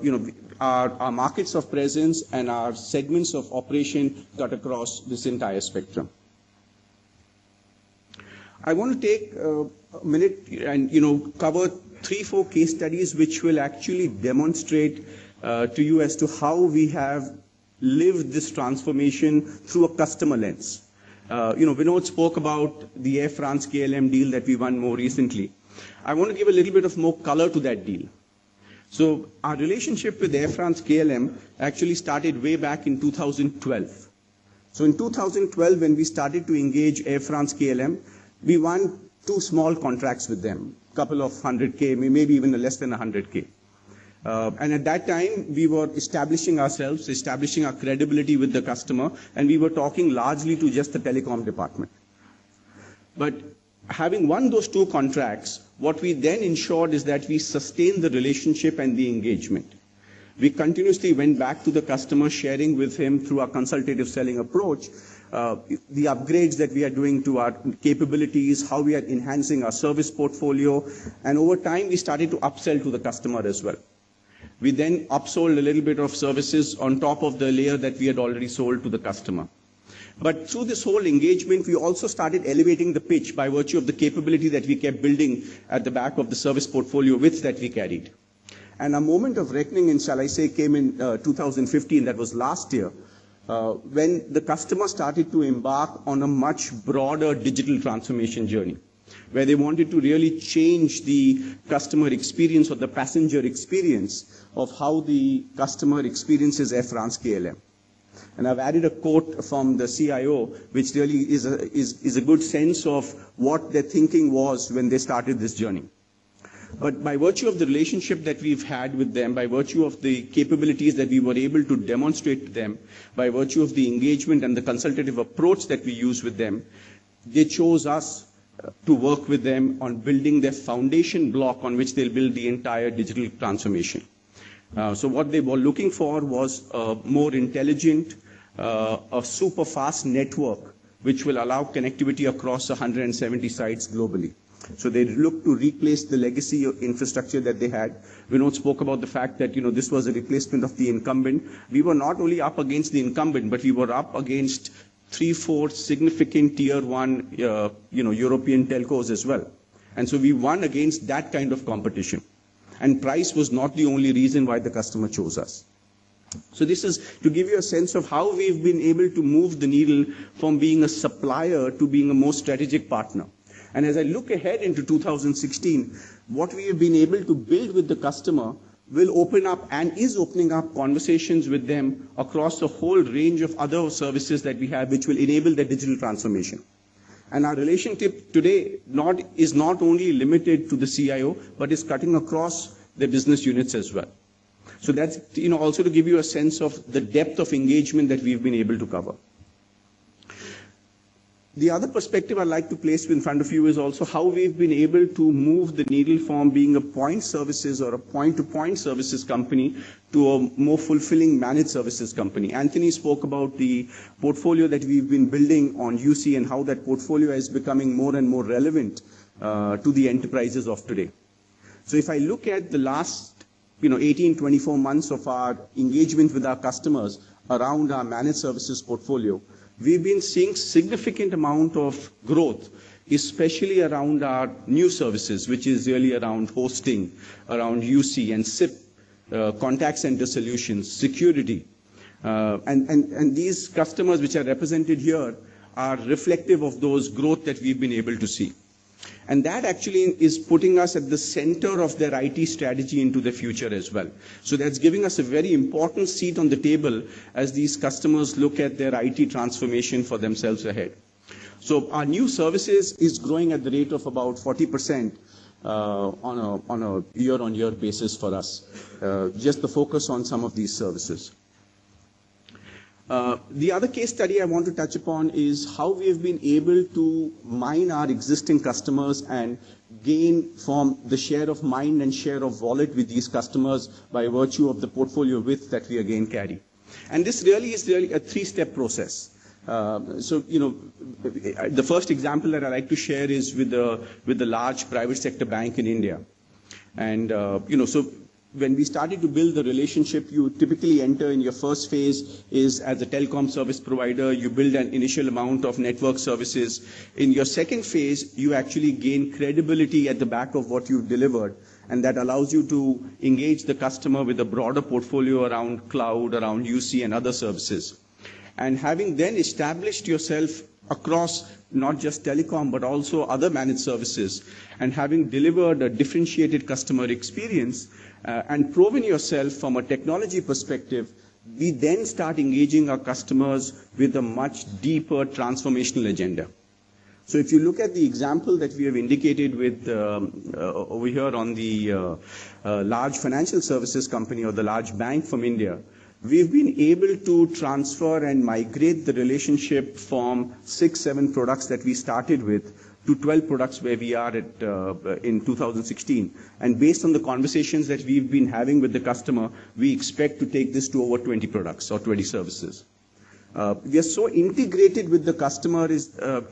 our markets of presence and our segments of operation cut across this entire spectrum. I want to take a minute and cover 3-4 case studies which will actually demonstrate to you as to how we have lived this transformation through a customer lens. Vinod spoke about the Air France KLM deal that we won more recently. I want to give a little bit of more color to that deal. So our relationship with Air France KLM actually started way back in 2012. So in 2012, when we started to engage Air France KLM, we won 2 small contracts with them, couple of 100K, maybe even less than 100K. And at that time, we were establishing ourselves, establishing our credibility with the customer, and we were talking largely to just the telecom department. But having won those 2 contracts, what we then ensured is that we sustained the relationship and the engagement. We continuously went back to the customer, sharing with him through our consultative selling approach, the upgrades that we are doing to our capabilities, how we are enhancing our service portfolio, and over time we started to upsell to the customer as well. We then upsold a little bit of services on top of the layer that we had already sold to the customer. But through this whole engagement, we also started elevating the pitch by virtue of the capability that we kept building at the back of the service portfolio width that we carried. And a moment of reckoning, shall I say, came in 2015, that was last year, when the customer started to embark on a much broader digital transformation journey, where they wanted to really change the customer experience or the passenger experience of how the customer experiences Air France KLM. And I've added a quote from the CIO, which really is a good sense of what their thinking was when they started this journey. But by virtue of the relationship that we've had with them, by virtue of the capabilities that we were able to demonstrate to them, by virtue of the engagement and the consultative approach that we use with them, they chose us to work with them on building their foundation block on which they'll build the entire digital transformation. So what they were looking for was a more intelligent, a super fast network which will allow connectivity across 170 sites globally. So they looked to replace the legacy infrastructure that they had. Vinod spoke about the fact that this was a replacement of the incumbent. We were not only up against the incumbent, but we were up against 3-4 significant tier 1 European telcos as well. And so we won against that kind of competition. And price was not the only reason why the customer chose us. So this is to give you a sense of how we've been able to move the needle from being a supplier to being a more strategic partner. And as I look ahead into 2016, what we have been able to build with the customer will open up and is opening up conversations with them across a whole range of other services that we have which will enable their digital transformation. And our relationship today is not only limited to the CIO, but is cutting across the business units as well. So that's also to give you a sense of the depth of engagement that we've been able to cover. The other perspective I'd like to place in front of you is also how we've been able to move the needle from being a point services or a point-to-point services company to a more fulfilling managed services company. Anthony spoke about the portfolio that we've been building on UC and how that portfolio is becoming more and more relevant to the enterprises of today. So if I look at the last 18-24 months of our engagement with our customers around our managed services portfolio, we've been seeing significant amount of growth, especially around our new services, which is really around hosting, around UC and SIP, contact center solutions, security. And these customers which are represented here are reflective of those growth that we've been able to see. And that actually is putting us at the center of their IT strategy into the future as well. So that's giving us a very important seat on the table as these customers look at their IT transformation for themselves ahead. So our new services is growing at the rate of about 40% on a year-on-year basis for us. Just the focus on some of these services. The other case study I want to touch upon is how we have been able to mine our existing customers and gain from the share of mind and share of wallet with these customers by virtue of the portfolio width that we again carry. And this is really a three-step process. So, the first example that I like to share is with the large private sector bank in India. And, so when we started to build the relationship, you typically enter in your first phase is as a telecom service provider, you build an initial amount of network services. In your second phase, you actually gain credibility at the back of what you've delivered. And that allows you to engage the customer with a broader portfolio around cloud, around UC and other services. And having then established yourself across not just telecom, but also other managed services, and having delivered a differentiated customer experience and proven yourself from a technology perspective, we then start engaging our customers with a much deeper transformational agenda. So if you look at the example that we have indicated with over here on the large financial services company or the large bank from India, we've been able to transfer and migrate the relationship from 6-7 products that we started with to 12 products where we are at in 2016. And based on the conversations that we've been having with the customer, we expect to take this to over 20 products or 20 services. We are so integrated with the customer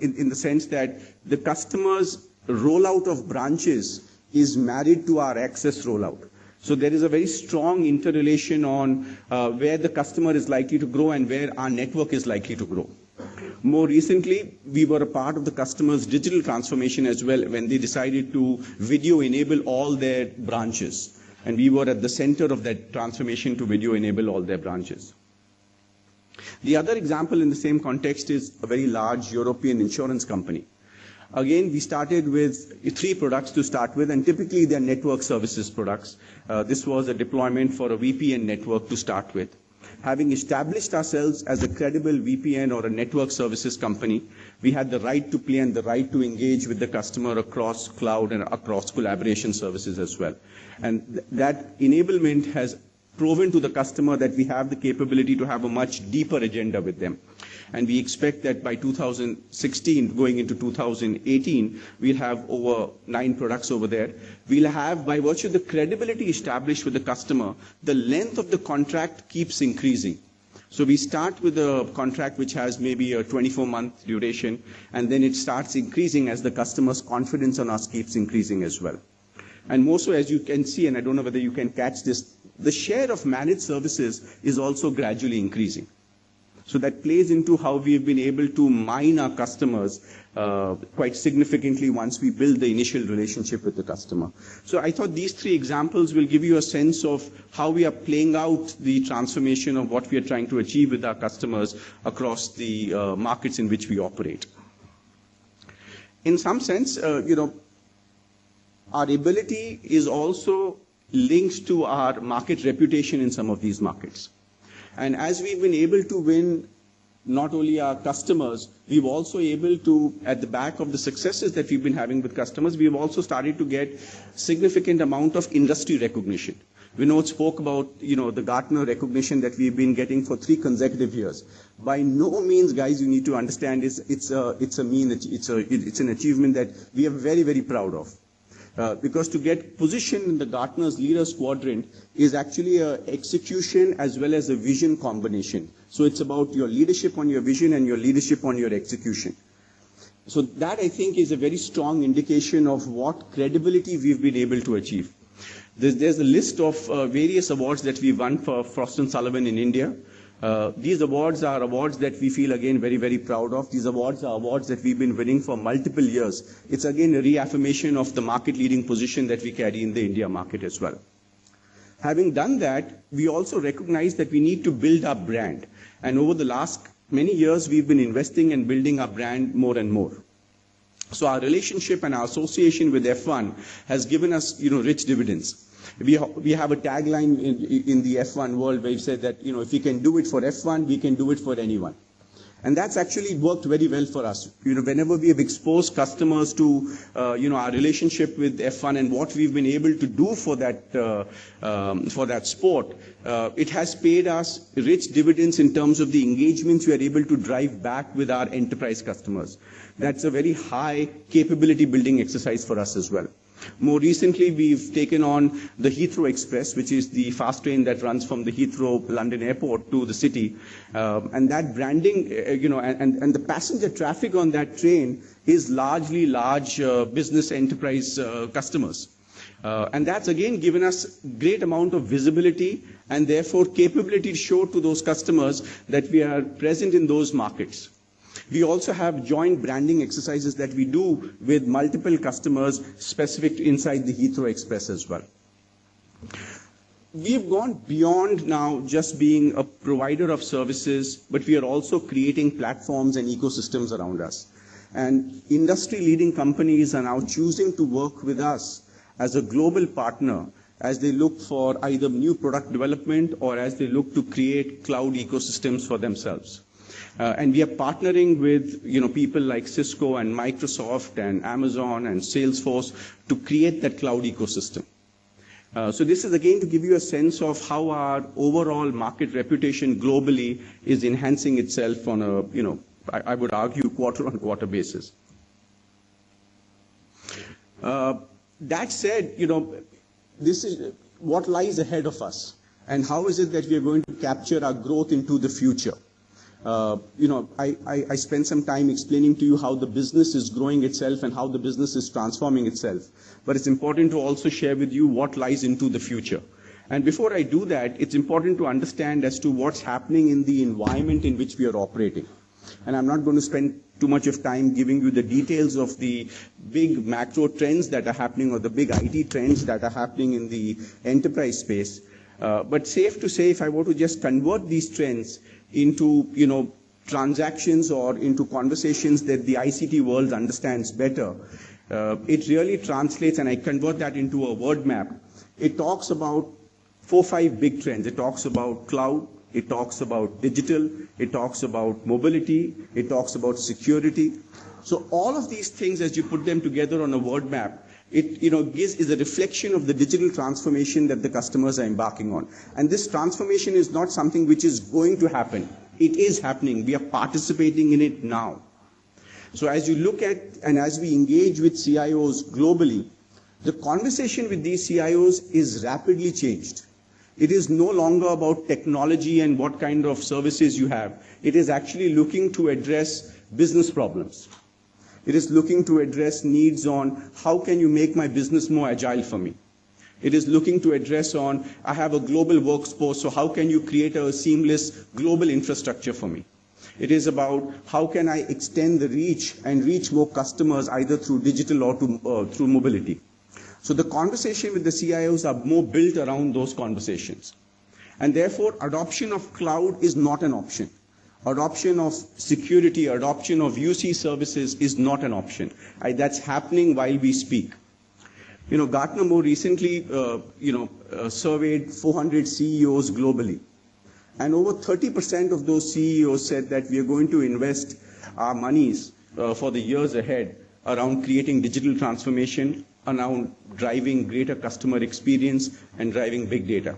in the sense that the customer's rollout of branches is married to our access rollout. So there is a very strong interrelation on where the customer is likely to grow and where our network is likely to grow. More recently, we were a part of the customer's digital transformation as well when they decided to video enable all their branches. And we were at the center of that transformation to video enable all their branches. The other example in the same context is a very large European insurance company. Again, we started with 3 products to start with, and typically they're network services products. This was a deployment for a VPN network to start with. Having established ourselves as a credible VPN or a network services company, we had the right to play and the right to engage with the customer across cloud and across collaboration services as well. And that enablement has proven to the customer that we have the capability to have a much deeper agenda with them. And we expect that by 2016, going into 2018, we'll have over 9 products over there. We'll have, by virtue of the credibility established with the customer, the length of the contract keeps increasing. So we start with a contract which has maybe a 24-month duration, and then it starts increasing as the customer's confidence on us keeps increasing as well. And more so, as you can see, and I don't know whether you can catch this, the share of managed services is also gradually increasing. So that plays into how we've been able to mine our customers quite significantly once we build the initial relationship with the customer. So I thought these 3 examples will give you a sense of how we are playing out the transformation of what we are trying to achieve with our customers across the markets in which we operate. In some sense, our ability is also linked to our market reputation in some of these markets. And as we've been able to win not only our customers, we've also able to, at the back of the successes that we've been having with customers, we've also started to get significant amount of industry recognition. Vinod spoke about, the Gartner recognition that we've been getting for 3 consecutive years. By no means, guys, you need to understand it's an achievement that we are very, very proud of. Because to get positioned in the Gartner's Leaders Quadrant is actually an execution as well as a vision combination. So it's about your leadership on your vision and your leadership on your execution. So that, I think, is a very strong indication of what credibility we've been able to achieve. There's a list of various awards that we've won for Frost & Sullivan in India. These awards are awards that we feel, again, very, very proud of. These awards are awards that we've been winning for multiple years. It's, again, a reaffirmation of the market-leading position that we carry in the India market as well. Having done that, we also recognize that we need to build our brand. And over the last many years, we've been investing and building our brand more and more. So our relationship and our association with F1 has given us, rich dividends. We have a tagline in the F1 world where we said that, if we can do it for F1, we can do it for anyone. And that's actually worked very well for us. Whenever we have exposed customers to, our relationship with F1 and what we've been able to do for that sport, it has paid us rich dividends in terms of the engagements we are able to drive back with our enterprise customers. That's a very high capability building exercise for us as well. More recently, we've taken on the Heathrow Express, which is the fast train that runs from the Heathrow London Airport to the city. And that branding, and the passenger traffic on that train is largely large business enterprise customers. And that's again given us great amount of visibility and therefore capability to show to those customers that we are present in those markets. We also have joint branding exercises that we do with multiple customers specific to inside the Heathrow Express as well. We've gone beyond now just being a provider of services, but we are also creating platforms and ecosystems around us. And industry-leading companies are now choosing to work with us as a global partner as they look for either new product development or as they look to create cloud ecosystems for themselves. And we are partnering with people like Cisco and Microsoft and Amazon and Salesforce to create that cloud ecosystem. So this is again to give you a sense of how our overall market reputation globally is enhancing itself on a, I would argue, quarter-on-quarter basis. That said, this is what lies ahead of us, and how is it that we are going to capture our growth into the future. I spent some time explaining to you how the business is growing itself and how the business is transforming itself. But it's important to also share with you what lies into the future. And before I do that, it's important to understand as to what's happening in the environment in which we are operating. And I'm not going to spend too much of time giving you the details of the big macro trends that are happening or the big IT trends that are happening in the enterprise space. But safe to say, if I were to just convert these trends into transactions or into conversations that the ICT world understands better, it really translates, and I convert that into a word map. It talks about 4 or 5 big trends. It talks about cloud, it talks about digital, it talks about mobility, it talks about security. So all of these things, as you put them together on a word map, it is a reflection of the digital transformation that the customers are embarking on. And this transformation is not something which is going to happen. It is happening. We are participating in it now. So as you look at and as we engage with CIOs globally, the conversation with these CIOs is rapidly changed. It is no longer about technology and what kind of services you have. It is actually looking to address business problems. It is looking to address needs on how can you make my business more agile for me. It is looking to address on I have a global workforce, so how can you create a seamless global infrastructure for me. It is about how can I extend the reach and reach more customers either through digital or through mobility. So the conversation with the CIOs are more built around those conversations. And therefore, adoption of cloud is not an option. Adoption of security, adoption of UC services is not an option. That's happening while we speak. Gartner more recently, surveyed 400 CEOs globally. And over 30% of those CEOs said that we are going to invest our monies for the years ahead around creating digital transformation, around driving greater customer experience, and driving big data.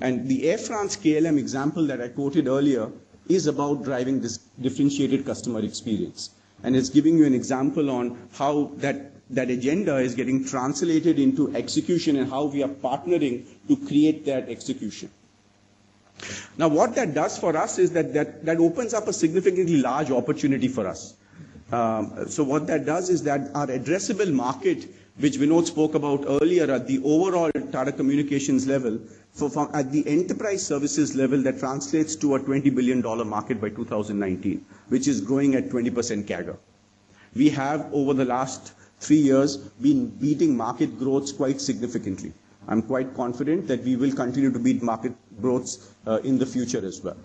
And the Air France KLM example that I quoted earlier is about driving this differentiated customer experience. And it's giving you an example on how that agenda is getting translated into execution and how we are partnering to create that execution. Now, what that does for us is that opens up a significantly large opportunity for us. So what that does is that our addressable market, which Vinod spoke about earlier at the overall Tata Communications level, at the enterprise services level, that translates to a $20 billion market by 2019, which is growing at 20% CAGR. We have, over the last 3 years, been beating market growths quite significantly. I'm quite confident that we will continue to beat market growths in the future as well.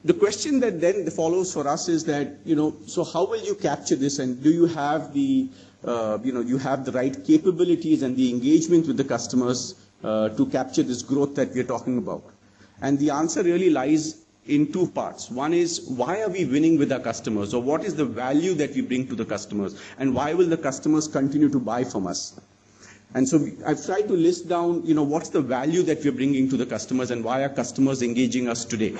The question that then follows for us is that, so how will you capture this, and do you have the, you have the right capabilities and the engagement with the customers to capture this growth that we're talking about? And the answer really lies in two parts. One is, why are we winning with our customers, or what is the value that we bring to the customers, and why will the customers continue to buy from us? And so I've tried to list down, what's the value that we're bringing to the customers and why are customers engaging us today.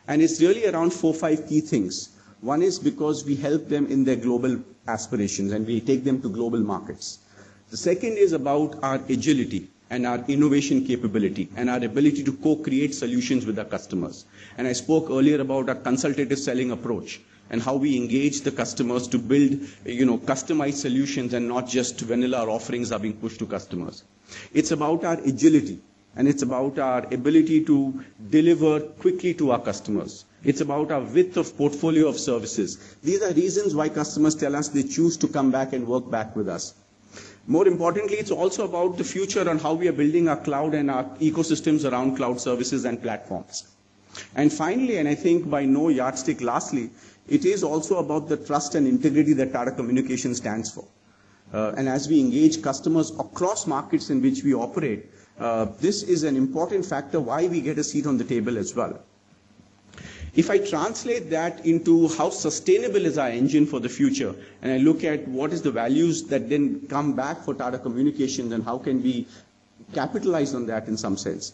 And it's really around 4 or 5 key things. One is because we help them in their global aspirations and we take them to global markets. The second is about our agility and our innovation capability and our ability to co-create solutions with our customers. And I spoke earlier about our consultative selling approach and how we engage the customers to build, customized solutions and not just vanilla offerings are being pushed to customers. It's about our agility. And it's about our ability to deliver quickly to our customers. It's about our width of portfolio of services. These are reasons why customers tell us they choose to come back and work back with us. More importantly, it's also about the future and how we are building our cloud and our ecosystems around cloud services and platforms. And finally, and I think by no yardstick lastly, it is also about the trust and integrity that Tata Communications stands for. And as we engage customers across markets in which we operate, this is an important factor why we get a seat on the table as well. If I translate that into how sustainable is our engine for the future, and I look at what is the values that then come back for Tata Communications and how can we capitalize on that in some sense.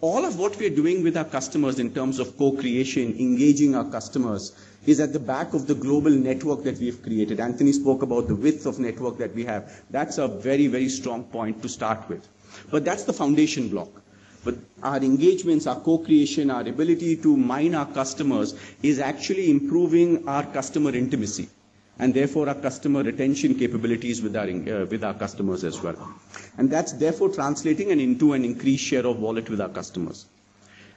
All of what we are doing with our customers in terms of co-creation, engaging our customers, is at the back of the global network that we've created. Anthony spoke about the width of network that we have. That's a very, very strong point to start with. But that's the foundation block. But our engagements, our co-creation, our ability to mine our customers is actually improving our customer intimacy and therefore our customer retention capabilities with our customers as well. And that's therefore translating into an increased share of wallet with our customers.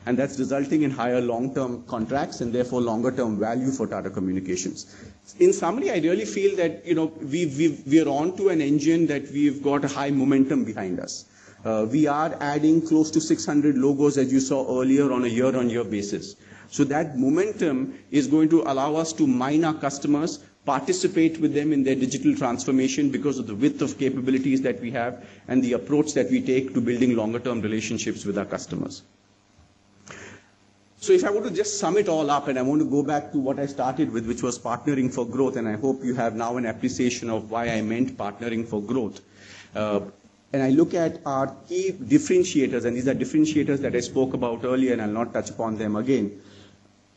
And that's resulting in higher long-term contracts and therefore longer-term value for Tata Communications. In summary, I really feel that we are on to an engine that we've got a high momentum behind us. We are adding close to 600 logos, as you saw earlier, on a year-on-year basis. So that momentum is going to allow us to mine our customers, participate with them in their digital transformation because of the width of capabilities that we have and the approach that we take to building longer-term relationships with our customers. So if I were to just sum it all up, and I want to go back to what I started with, which was partnering for growth, and I hope you have now an appreciation of why I meant partnering for growth. And I look at our key differentiators, and these are differentiators that I spoke about earlier, and I'll not touch upon them again.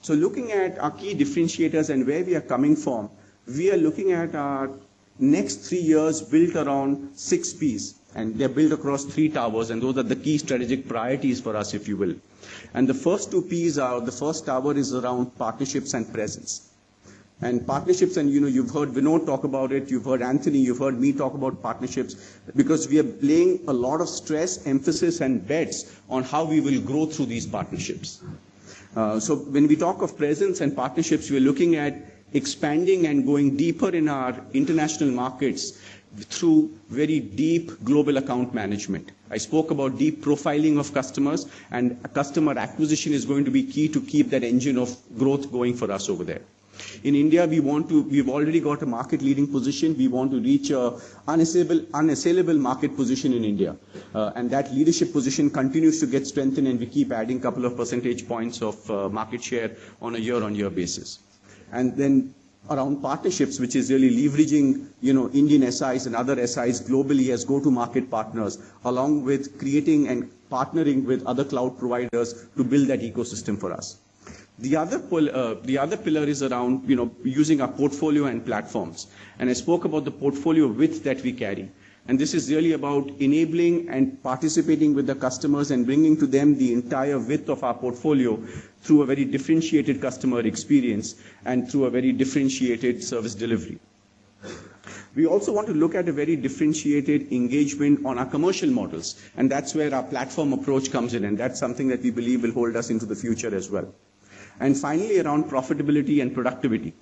So looking at our key differentiators and where we are coming from, we are looking at our next 3 years built around 6 Ps, and they're built across 3 towers, and those are the key strategic priorities for us, if you will. And the first 2 Ps are, the first tower is around partnerships and presence. And partnerships, and you've heard Vinod talk about it, you've heard Anthony, you've heard me talk about partnerships, because we are laying a lot of stress, emphasis, and bets on how we will grow through these partnerships. So when we talk of presence and partnerships, we're looking at expanding and going deeper in our international markets through very deep global account management. I spoke about deep profiling of customers, and customer acquisition is going to be key to keep that engine of growth going for us over there. In India, we've already got a market-leading position. We want to reach an unassailable market position in India. And that leadership position continues to get strengthened, and we keep adding a couple of percentage points of market share on a year-on-year basis. And then around partnerships, which is really leveraging, Indian SIs and other SIs globally as go-to-market partners, along with creating and partnering with other cloud providers to build that ecosystem for us. The other pillar is around, using our portfolio and platforms. And I spoke about the portfolio width that we carry. And this is really about enabling and participating with the customers and bringing to them the entire width of our portfolio through a very differentiated customer experience and through a very differentiated service delivery. We also want to look at a very differentiated engagement on our commercial models. And that's where our platform approach comes in. And that's something that we believe will hold us into the future as well. And finally, around profitability and productivity.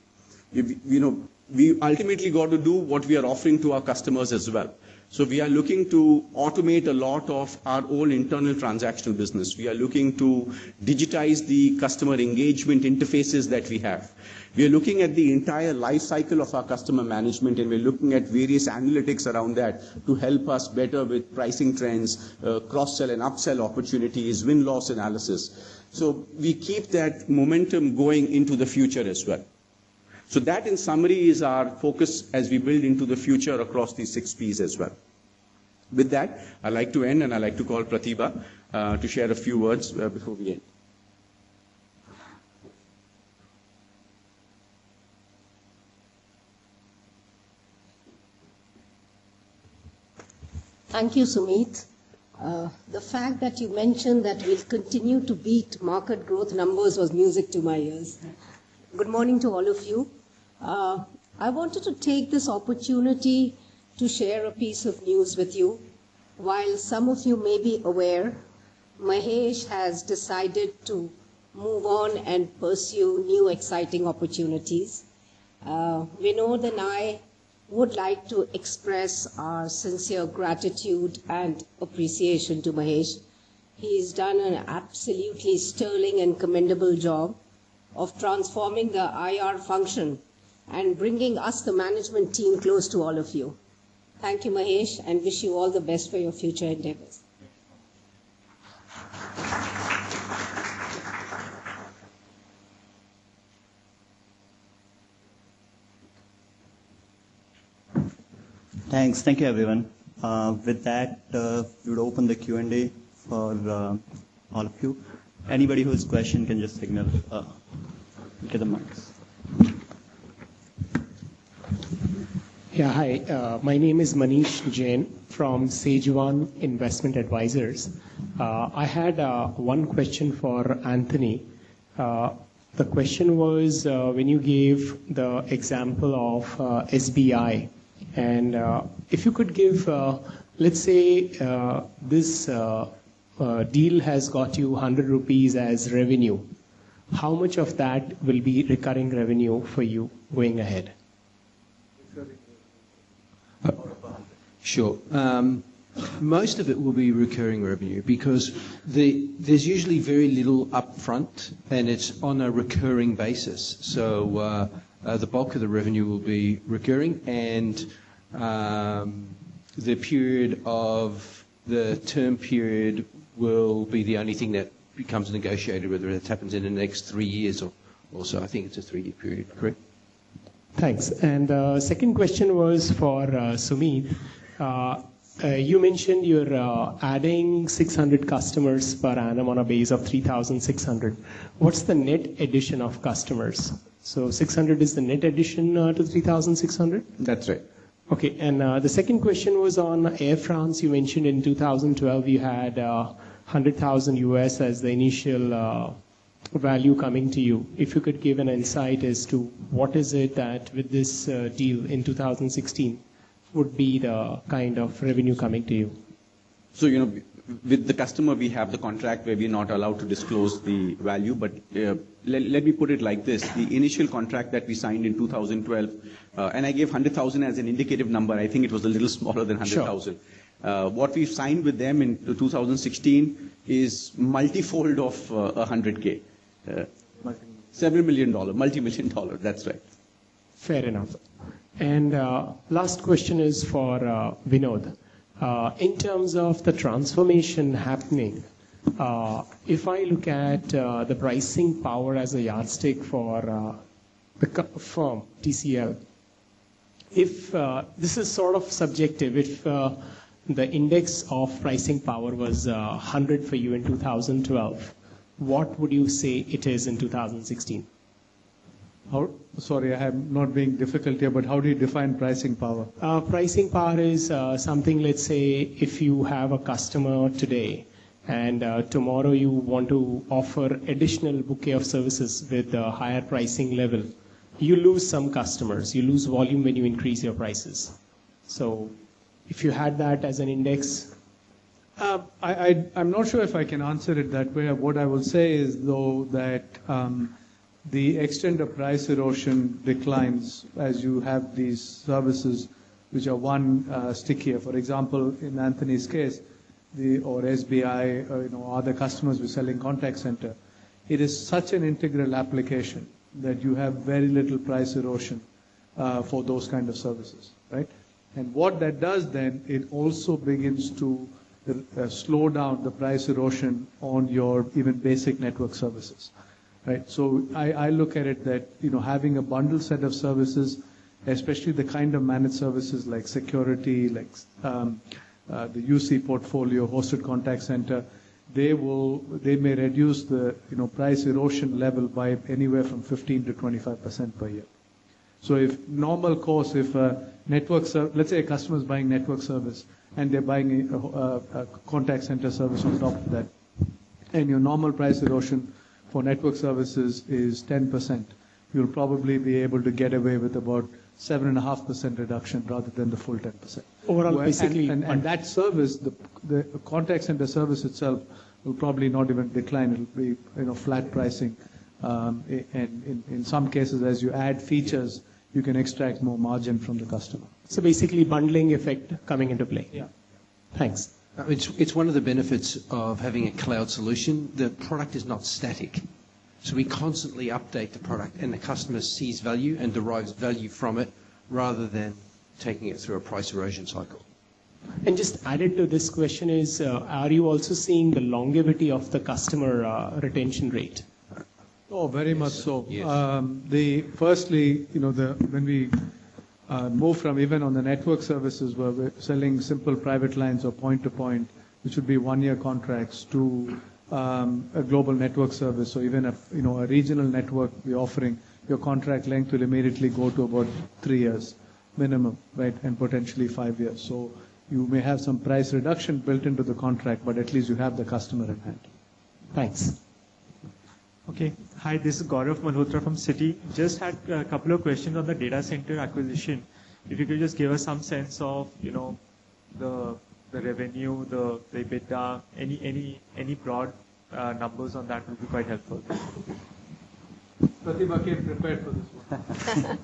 We ultimately got to do what we are offering to our customers as well. So we are looking to automate a lot of our own internal transactional business. We are looking to digitize the customer engagement interfaces that we have. We are looking at the entire life cycle of our customer management, and we're looking at various analytics around that to help us better with pricing trends, cross-sell and upsell opportunities, win-loss analysis. So we keep that momentum going into the future as well. So that, in summary, is our focus as we build into the future across these 6 Ps as well. With that, I'd like to end, and I'd like to call Pratibha to share a few words before we end. Thank you, Sumit. The fact that you mentioned that we'll continue to beat market growth numbers was music to my ears. Good morning to all of you. I wanted to take this opportunity to share a piece of news with you. While some of you may be aware, Mahesh has decided to move on and pursue new exciting opportunities. Vinod and I would like to express our sincere gratitude and appreciation to Mahesh. He's done an absolutely sterling and commendable job of transforming the IR function and bringing us, the management team, close to all of you. Thank you, Mahesh, and wish you all the best for your future endeavors. Thanks. Thank you, everyone. With that, we would open the Q&A for all of you. Anybody who has question can just signal. Get the mics. Yeah, hi. My name is Manish Jain from Sage One Investment Advisors. I had one question for Anthony. The question was when you gave the example of SBI, and if you could give, let's say this deal has got you 100 rupees as revenue. How much of that will be recurring revenue for you going ahead? Sure. Most of it will be recurring revenue because there's usually very little upfront and it's on a recurring basis. So the bulk of the revenue will be recurring, and the period of the term period will be the only thing that becomes negotiated, whether it happens in the next 3 years or so. I think it's a 3-year period, correct? Thanks. And second question was for Sumit. You mentioned you're adding 600 customers per annum on a base of 3,600. What's the net addition of customers? So 600 is the net addition to 3,600? That's right. Okay, and the second question was on Air France. You mentioned in 2012 you had 100,000 US as the initial value coming to you. If you could give an insight as to what is it that with this deal in 2016 would be the kind of revenue coming to you? So, with the customer, we have the contract where we're not allowed to disclose the value, but let me put it like this. The initial contract that we signed in 2012, and I gave 100,000 as an indicative number. I think it was a little smaller than 100,000. Sure. What we've signed with them in 2016 is multifold of 100K. $7 million, multi-million dollar, that's right. Fair enough. And last question is for Vinod. In terms of the transformation happening, if I look at the pricing power as a yardstick for the firm, TCL, if this is sort of subjective, if the index of pricing power was 100 for you in 2012, what would you say it is in 2016? Sorry, I am not being difficult here, but how do you define pricing power? Pricing power is something, let's say, if you have a customer today and tomorrow you want to offer additional bouquet of services with a higher pricing level, you lose some customers. You lose volume when you increase your prices. So if you had that as an index... I'm not sure if I can answer it that way. What I will say is, though, that the extent of price erosion declines as you have these services which are stickier. For example, in Anthony's case, or SBI, or other customers we're selling contact center, it is such an integral application that you have very little price erosion for those kind of services, right? And what that does then, it also begins to slow down the price erosion on your even basic network services, right? So I look at it that, having a bundled set of services, especially the kind of managed services like security, like the UC portfolio, hosted contact center, they may reduce the price erosion level by anywhere from 15 to 25% per year. So if normal course, if let's say a customer is buying network service and they're buying a contact center service on top of that, and your normal price erosion for network services is 10%, you'll probably be able to get away with about 7.5% reduction rather than the full 10%. Overall, basically, and that service, the contact center service itself, will probably not even decline. It'll be flat pricing, and in some cases, as you add features, you can extract more margin from the customer. So basically, bundling effect coming into play. Yeah. Thanks. It's one of the benefits of having a cloud solution. The product is not static. So we constantly update the product, and the customer sees value and derives value from it rather than taking it through a price erosion cycle. And just added to this question is, are you also seeing the longevity of the customer retention rate? Oh, very much so. Yes. Firstly, when we move from even on the network services where we're selling simple private lines or point-to-point, which would be one-year contracts, to a global network service, or even a regional network we're offering, your contract length will immediately go to about 3 years minimum, right, and potentially 5 years. So you may have some price reduction built into the contract, but at least you have the customer in hand. Thanks. Okay. Hi, this is Gaurav Malhotra from Citi. Just had a couple of questions on the data center acquisition. If you could just give us some sense of, the revenue, the EBITDA, any broad numbers on that would be quite helpful. Pratibha came prepared for this one.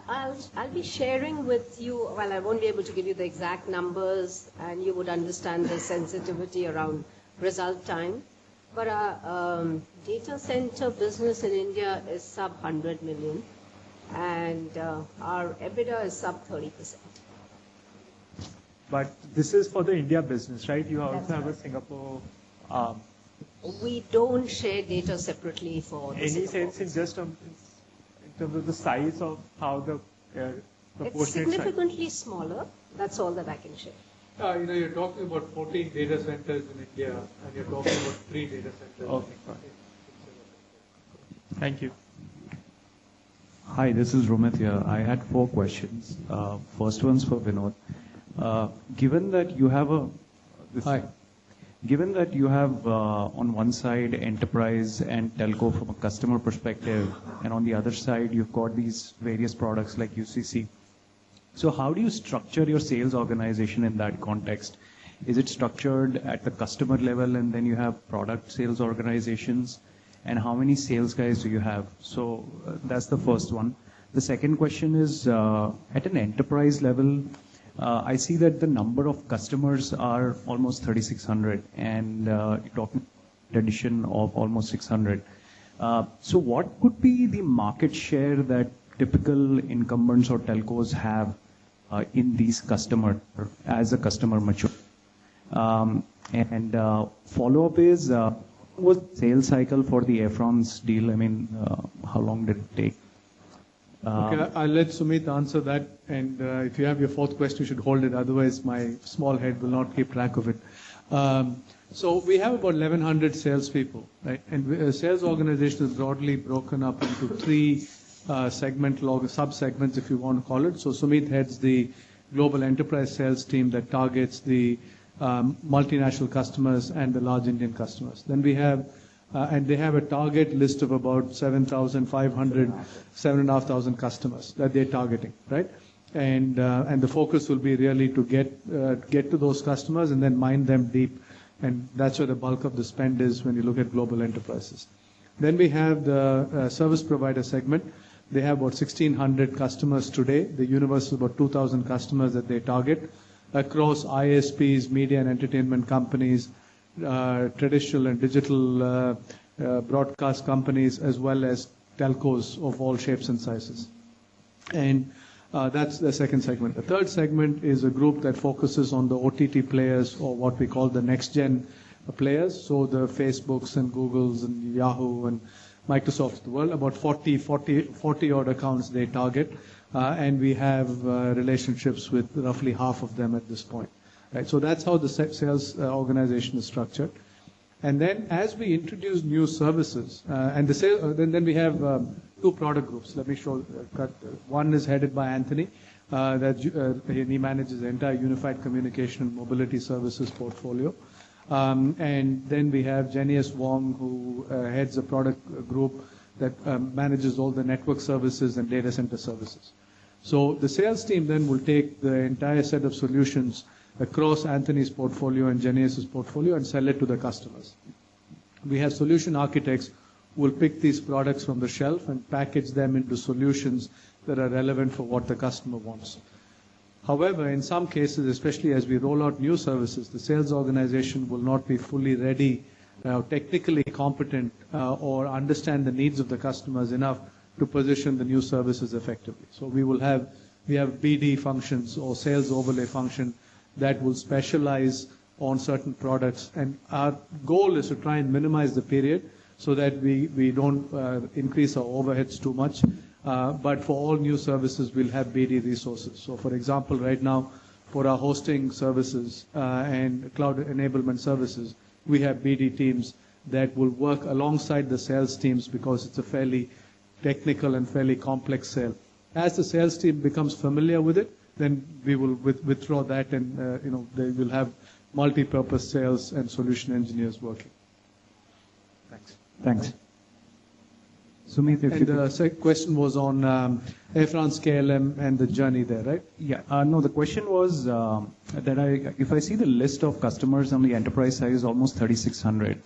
I'll be sharing with you, well, I won't be able to give you the exact numbers, and you would understand the sensitivity around result time. But our data center business in India is sub 100 million, and our EBITDA is sub 30%. But this is for the India business, right? You also have a Singapore. We don't share data separately for the Any Singapore sense in just in terms of the size of how the proportionate It's significantly smaller. That's all that I can share. You're talking about 14 data centers in India, and you're talking about 3 data centers. Okay, fine. Thank you. Hi, this is Romit here. I had 4 questions. First one's for Vinod. Given that you have on one side enterprise and telco from a customer perspective, and on the other side you've got these various products like UCC. So how do you structure your sales organization in that context? Is it structured at the customer level, and then you have product sales organizations? And how many sales guys do you have? So that's the first one. The second question is, at an enterprise level, I see that the number of customers are almost 3,600, and you're talking addition of almost 600. So what could be the market share that typical incumbents or telcos have in these customers as a customer mature? And follow-up is, what was the sales cycle for the Efron's deal? I mean, how long did it take? Okay, I'll let Sumit answer that, and if you have your fourth question, you should hold it. Otherwise, my small head will not keep track of it. So we have about 1,100 salespeople, right? And sales organization is broadly broken up into 3 sub-segments, if you want to call it. So Sumit heads the global enterprise sales team that targets the multinational customers and the large Indian customers. Then we have, and they have a target list of about 7,500, 7,500 customers that they're targeting, right? And the focus will be really to get to those customers and then mine them deep. And that's where the bulk of the spend is when you look at global enterprises. Then we have the service provider segment, They have about 1,600 customers today. The universe is about 2,000 customers that they target across ISPs, media and entertainment companies, traditional and digital broadcast companies, as well as telcos of all shapes and sizes. And that's the second segment. The third segment is a group that focuses on the OTT players, or what we call the next-gen players, so the Facebooks and Googles and Yahoo and Microsoft of the world. About 40 odd accounts they target, and we have relationships with roughly half of them at this point. Right? So that's how the sales organization is structured. And then as we introduce new services, and then we have two product groups. Let me show. One is headed by Anthony. He manages the entire unified communication and mobility services portfolio. And then we have Jenius Wong, who heads a product group that manages all the network services and data center services. So the sales team then will take the entire set of solutions across Anthony's portfolio and Jenius's portfolio and sell it to the customers. We have solution architects who will pick these products from the shelf and package them into solutions that are relevant for what the customer wants. However, in some cases, especially as we roll out new services, the sales organization will not be fully ready, technically competent, or understand the needs of the customers enough to position the new services effectively. So we have BD functions or sales overlay function that will specialize on certain products. And our goal is to try and minimize the period so that we don't increase our overheads too much. But for all new services, we'll have BD resources. So for example, right now, for our hosting services and cloud enablement services, we have BD teams that will work alongside the sales teams because it's a fairly technical and fairly complex sale. As the sales team becomes familiar with it, then we will withdraw that, and they will have multi-purpose sales and solution engineers working. Thanks. Sumit, if the second question was on Air France KLM and the journey there, right? Yeah. No, the question was if I see the list of customers on the enterprise side is almost 3,600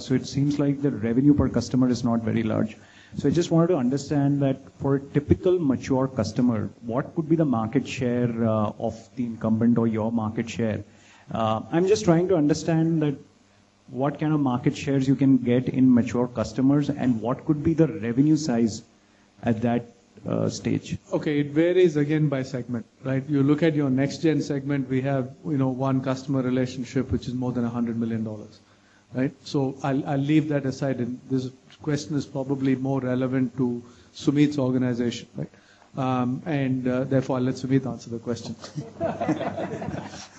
so it seems like the revenue per customer is not very large. So I just wanted to understand that for a typical mature customer, what could be the market share of the incumbent or your market share? I'm just trying to understand that what kind of market shares you can get in mature customers and what could be the revenue size at that stage. Okay, it varies again by segment, right? You look at your next gen segment, we have one customer relationship which is more than $100 million, right? So I'll leave that aside, and this question is probably more relevant to Sumit's organization, right? And therefore I'll let Sumit answer the question.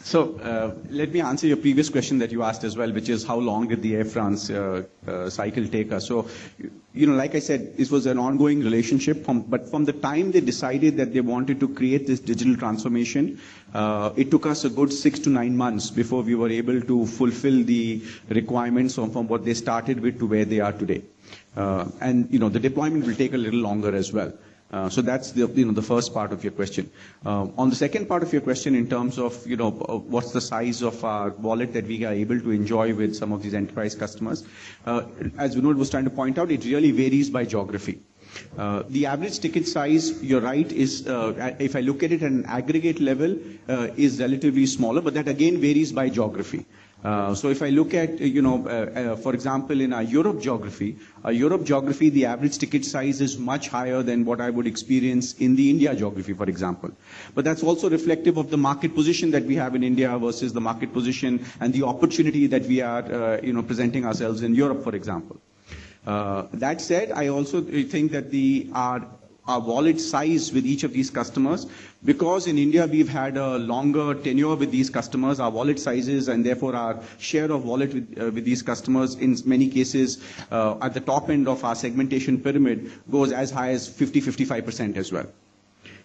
So let me answer your previous question that you asked as well, which is how long did the Air France cycle take us? So, like I said, this was an ongoing relationship, but from the time they decided that they wanted to create this digital transformation, it took us a good 6 to 9 months before we were able to fulfill the requirements from what they started with to where they are today. And the deployment will take a little longer as well. So that's the first part of your question. On the second part of your question, in terms of what's the size of our wallet that we are able to enjoy with some of these enterprise customers, as Vinod was trying to point out, it really varies by geography. The average ticket size, you're right, is if I look at it at an aggregate level, is relatively smaller, but that again varies by geography. So if I look at, for example, in our Europe geography, the average ticket size is much higher than what I would experience in the India geography, for example. But that's also reflective of the market position that we have in India versus the market position and the opportunity that we are, presenting ourselves in Europe, for example. That said, I also think that our wallet size with each of these customers, because in India we've had a longer tenure with these customers, our wallet sizes and therefore our share of wallet with these customers in many cases at the top end of our segmentation pyramid goes as high as 50-55% as well.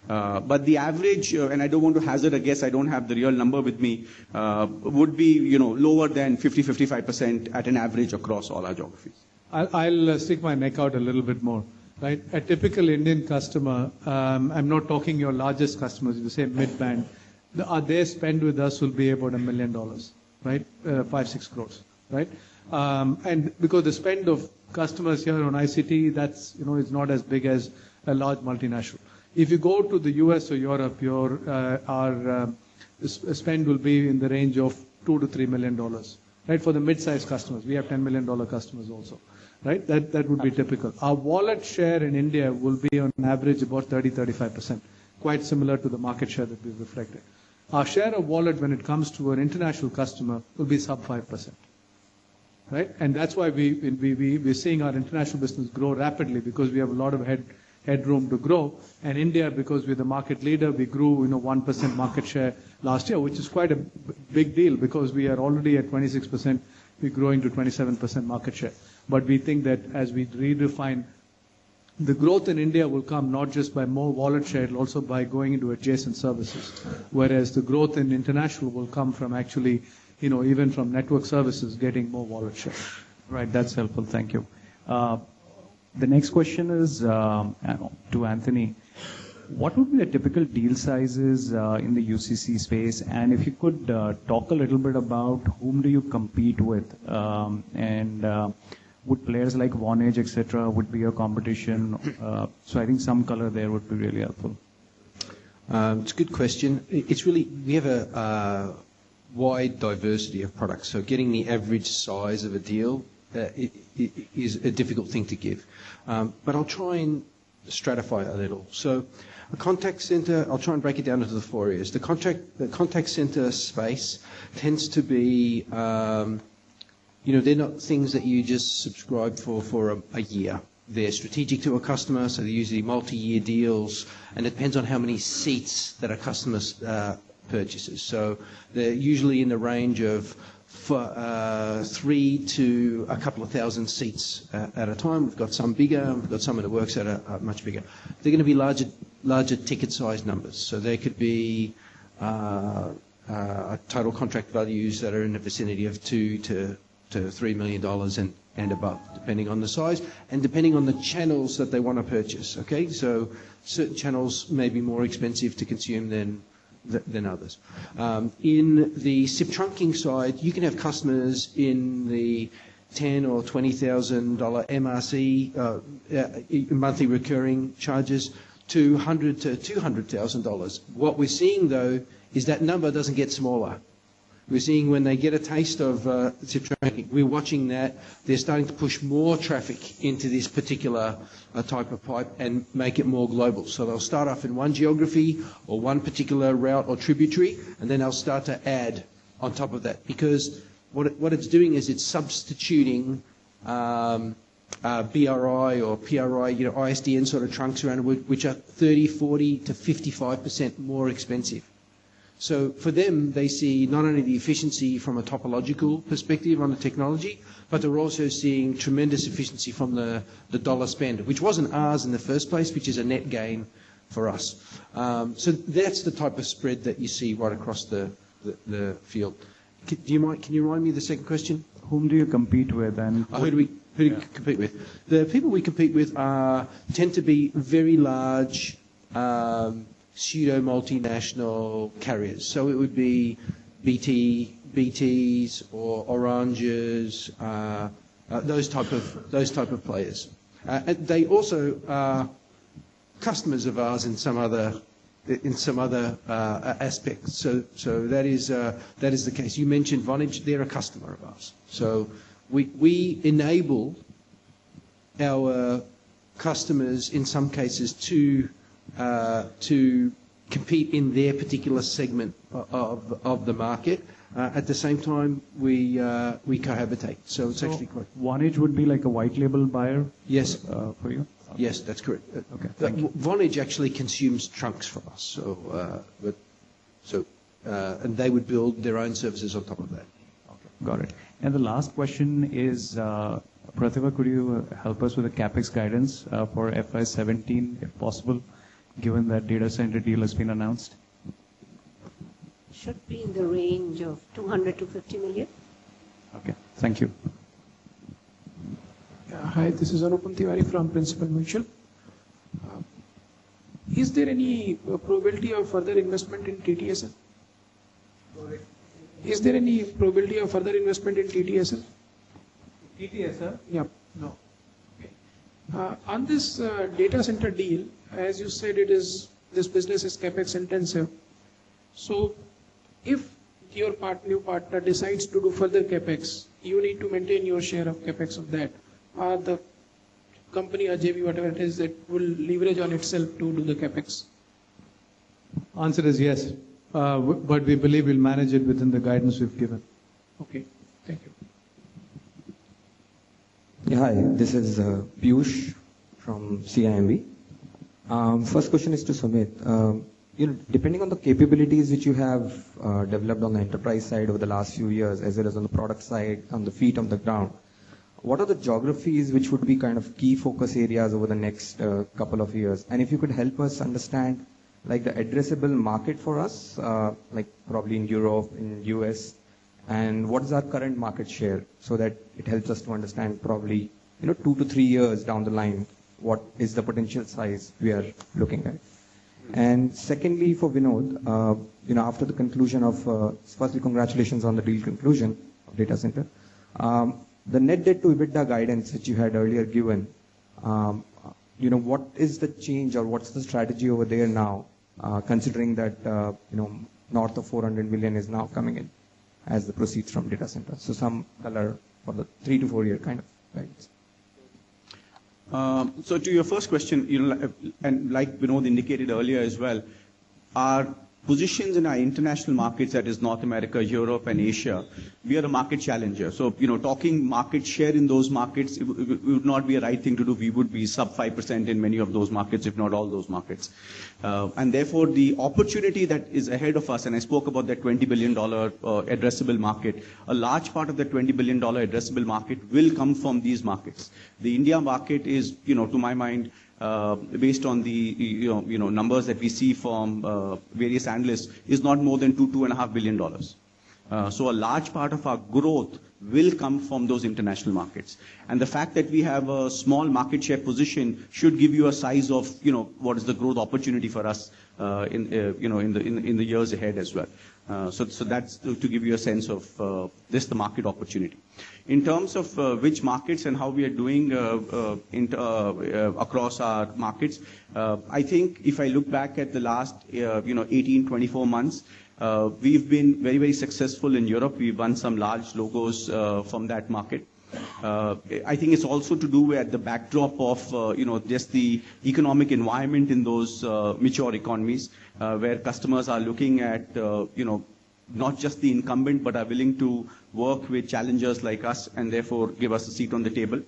But the average, and I don't want to hazard a guess, I don't have the real number with me, would be lower than 50-55% at an average across all our geographies. I'll stick my neck out a little bit more. Right, a typical Indian customer, I'm not talking your largest customers, you say mid-band, their spend with us will be about $1 million, right? 5-6 crores, right? And because the spend of customers here on ICT, that's, it's not as big as a large multinational. If you go to the US or Europe, our spend will be in the range of $2 to $3 million, right? For the mid-sized customers, we have $10 million customers also, right? That would be typical. Our wallet share in India will be on average about 30-35%, quite similar to the market share that we've reflected. Our share of wallet when it comes to an international customer will be sub 5%. Right? And that's why we're seeing our international business grow rapidly, because we have a lot of headroom to grow. And India, because we're the market leader, we grew 1% market share last year, which is quite a big deal, because we are already at 26%, we're growing to 27% market share. But we think that as we redefine, the growth in India will come not just by more wallet share, also by going into adjacent services. Whereas the growth in international will come from actually, even from network services, getting more wallet share. Right, that's helpful. Thank you. The next question is to Anthony. What would be the typical deal sizes in the UCC space? And if you could talk a little bit about whom do you compete with? And would players like Vonage, etc., would be your competition? So I think some color there would be really helpful. It's a good question. It's really, we have a wide diversity of products. So getting the average size of a deal is a difficult thing to give. But I'll try and stratify it a little. So a contact center, I'll try and break it down into the four areas. The contact center space tends to be, they're not things that you just subscribe for a year. They're strategic to a customer, so they're usually multi-year deals, and it depends on how many seats that a customer purchases. So they're usually in the range of 3 to a couple of thousand seats at a time. We've got some bigger, and we've got some in the works that are much bigger. They're going to be larger ticket size numbers. So there could be total contract values that are in the vicinity of $2 to $3 million and above, depending on the size and depending on the channels that they want to purchase. Okay, so certain channels may be more expensive to consume than others. In the SIP trunking side, you can have customers in the $10,000 or $20,000 MRC monthly recurring charges to $100,000 to $200,000. What we're seeing though is that number doesn't get smaller. We're seeing when they get a taste of SIP trunking, we're watching that they're starting to push more traffic into this particular type of pipe and make it more global. So they'll start off in one geography or one particular route or tributary, and then they'll start to add on top of that. Because what it's doing is it's substituting BRI or PRI, ISDN sort of trunks around, which are 30, 40 to 55% more expensive. So for them, they see not only the efficiency from a topological perspective on the technology, but they're also seeing tremendous efficiency from the dollar spend, which wasn't ours in the first place, which is a net gain for us. So that's the type of spread that you see right across the field. Can you remind me of the second question? Whom do you compete with? And who do we compete with? The people we compete with tend to be very large pseudo-multinational carriers. So it would be BTs or Oranges, those type of players. And they also are customers of ours in some other aspects. So that is the case. You mentioned Vonage; they're a customer of ours. So we enable our customers in some cases to compete in their particular segment of the market. At the same time, we cohabitate. So it's actually quite. Vonage would be like a white label buyer. Yes. For you. Yes, that's correct. Okay. Thank you. Vonage actually consumes trunks from us. And they would build their own services on top of that. Okay. Got it. And the last question is, Pratibha, could you help us with the CapEx guidance for FY17, if possible, given that data center deal has been announced? Should be in the range of 200 to 50 million. Okay, thank you. Hi, this is Anupam Tiwari from Principal Mutual. Is there any probability of further investment in TTSL? Is there any probability of further investment in TTSL? TTSL? Yeah. No. Okay. On this data center deal, as you said, this business is capex intensive. So, if your new partner decides to do further capex, you need to maintain your share of capex of that. Or the company or JV, whatever it is, that will leverage on itself to do the capex. Answer is yes, but we believe we'll manage it within the guidance we've given. Okay, thank you. Yeah, hi, this is Piyush from CIMB. First question is to Sumit. Depending on the capabilities which you have developed on the enterprise side over the last few years, as well as on the product side, on the feet on the ground, what are the geographies which would be kind of key focus areas over the next couple of years? And if you could help us understand like the addressable market for us, like probably in Europe, in US, and what is our current market share, so that it helps us to understand probably 2 to 3 years down the line what is the potential size we are looking at. And secondly, for Vinod, after the conclusion of firstly congratulations on the deal conclusion of data center. The net debt to EBITDA guidance that you had earlier given, what is the change or what's the strategy over there now, considering that north of 400 million is now coming in as the proceeds from data center. So some color for the 3 to 4 year kind of guidance. So to your first question, and like Vinod indicated earlier as well, our positions in our international markets, that is North America, Europe, and Asia, we are a market challenger. So, talking market share in those markets, it would not be a right thing to do. We would be sub 5% in many of those markets, if not all those markets. And therefore, the opportunity that is ahead of us, and I spoke about that $20 billion addressable market, a large part of the $20 billion addressable market will come from these markets. The India market is, to my mind, based on the numbers that we see from various analysts, is not more than $2.5 billion. So a large part of our growth will come from those international markets. And the fact that we have a small market share position should give you a size of what is the growth opportunity for us in the years ahead as well. So that's to give you a sense of the market opportunity. In terms of which markets and how we are doing across our markets, I think if I look back at the last 18, 24 months, we've been very, very successful in Europe. We've won some large logos from that market. I think it's also to do with the backdrop of just the economic environment in those mature economies, where customers are looking at not just the incumbent, but are willing to work with challengers like us and therefore give us a seat on the table.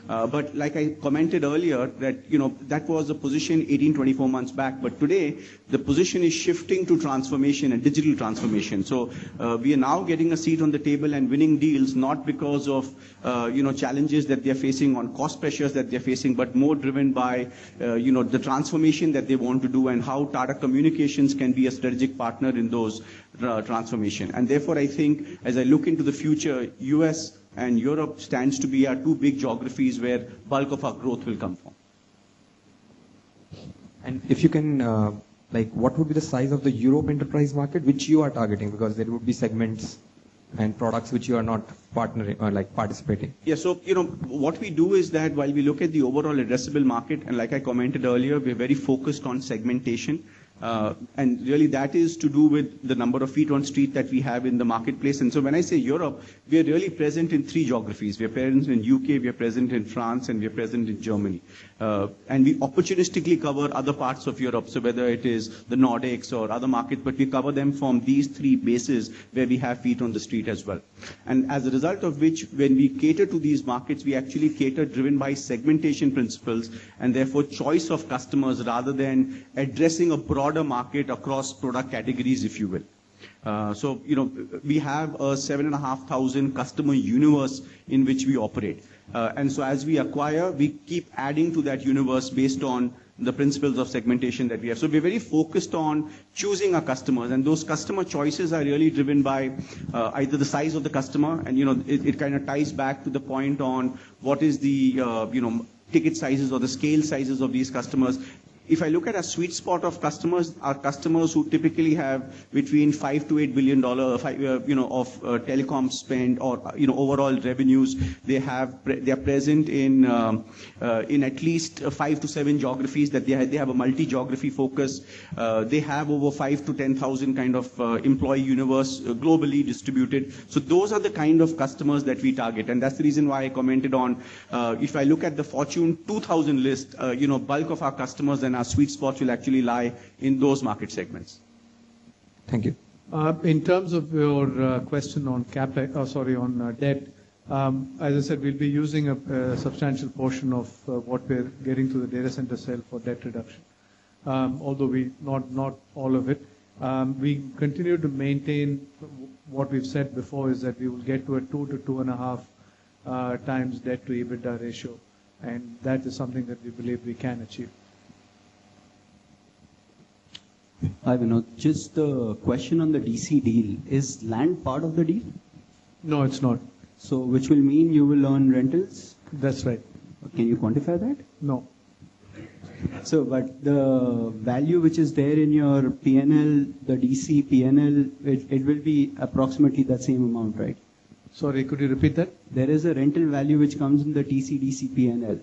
But like I commented earlier, that that was a position 18, 24 months back. But today, the position is shifting to transformation and digital transformation. So we are now getting a seat on the table and winning deals, not because of challenges that they are facing, on cost pressures that they are facing, but more driven by the transformation that they want to do and how Tata Communications can be a strategic partner in those transformation. And therefore, I think as I look into the future, US and Europe stands to be our two big geographies where bulk of our growth will come from. And if you can, what would be the size of the Europe enterprise market, which you are targeting? Because there would be segments and products which you are not partnering or participating. Yeah, so what we do is that while we look at the overall addressable market, and like I commented earlier, we're very focused on segmentation. And really that is to do with the number of feet on street that we have in the marketplace. And so when I say Europe, we are really present in 3 geographies. We are present in UK, we are present in France, and we are present in Germany. And we opportunistically cover other parts of Europe, so whether it is the Nordics or other markets, but we cover them from these 3 bases where we have feet on the street as well. And as a result of which, when we cater to these markets, we actually cater driven by segmentation principles and therefore choice of customers rather than addressing a broader market across product categories, if you will. So, we have a 7,500 customer universe in which we operate. And so as we acquire, we keep adding to that universe based on the principles of segmentation that we have. So we're very focused on choosing our customers, and those customer choices are really driven by either the size of the customer, and it kind of ties back to the point on what is the ticket sizes or the scale sizes of these customers. If I look at a sweet spot of customers, our customers who typically have between $5 to $8 billion, of telecom spend or overall revenues, they are present in at least 5 to 7 geographies. That they have a multi-geography focus. They have over 5 to 10,000 kind of employee universe globally distributed. So those are the kind of customers that we target, and that's the reason why I commented on. If I look at the Fortune 2000 list, bulk of our customers and our sweet spots will actually lie in those market segments. Thank you. In terms of your question on debt, as I said, we'll be using a substantial portion of what we're getting to the data center sale for debt reduction. Although not all of it. We continue to maintain what we've said before, is that we will get to a 2 to 2.5 times debt to EBITDA ratio, and that is something that we believe we can achieve. Hi Vinod, just a question on the DC deal. Is land part of the deal? No, it's not. So which will mean you will earn rentals? That's right. Can you quantify that? No. So, but the value which is there in your PNL, the DC PNL, it will be approximately that same amount, right? Sorry, could you repeat that? There is a rental value which comes in the TCDC PNL.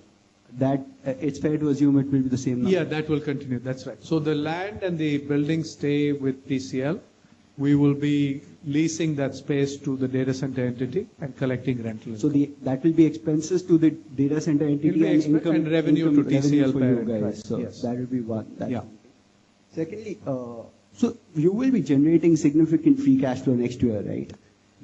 That it's fair to assume it will be the same number. Yeah, that will continue. That's right. So the land and the buildings stay with TCL. We will be leasing that space to the data center entity and collecting rental. So that will be expenses to the data center entity and income and revenue to TCL for parent, you guys. right. So Yes. that will be one. Yeah. Secondly, so you will be generating significant free cash flow next year, right?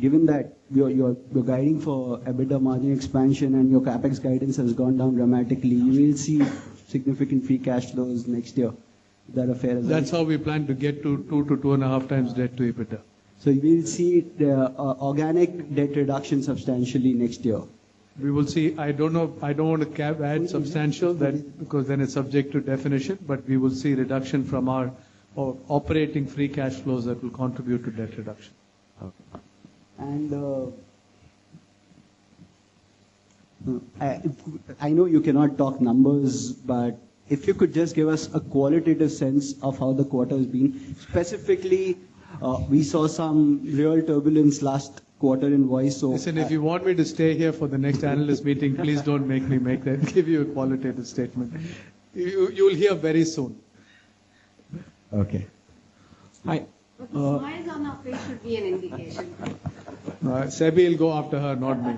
Given that you're guiding for EBITDA margin expansion and your capex guidance has gone down dramatically, you will see significant free cash flows next year. Is that a fair assumption? That's how we plan to get to 2 to 2.5 times debt to EBITDA. So you will see the organic debt reduction substantially next year. We will see. I don't know. I don't want to add substantial because then it's subject to definition. But we will see reduction from our operating free cash flows that will contribute to debt reduction. Okay. And I know you cannot talk numbers, but if you could just give us a qualitative sense of how the quarter has been. Specifically, we saw some real turbulence last quarter in voice. So listen, if you want me to stay here for the next analyst meeting, please don't make me give you a qualitative statement. You'll hear very soon. Okay. Hi. But the smiles on our face should be an indication. Sebi will go after her, not me.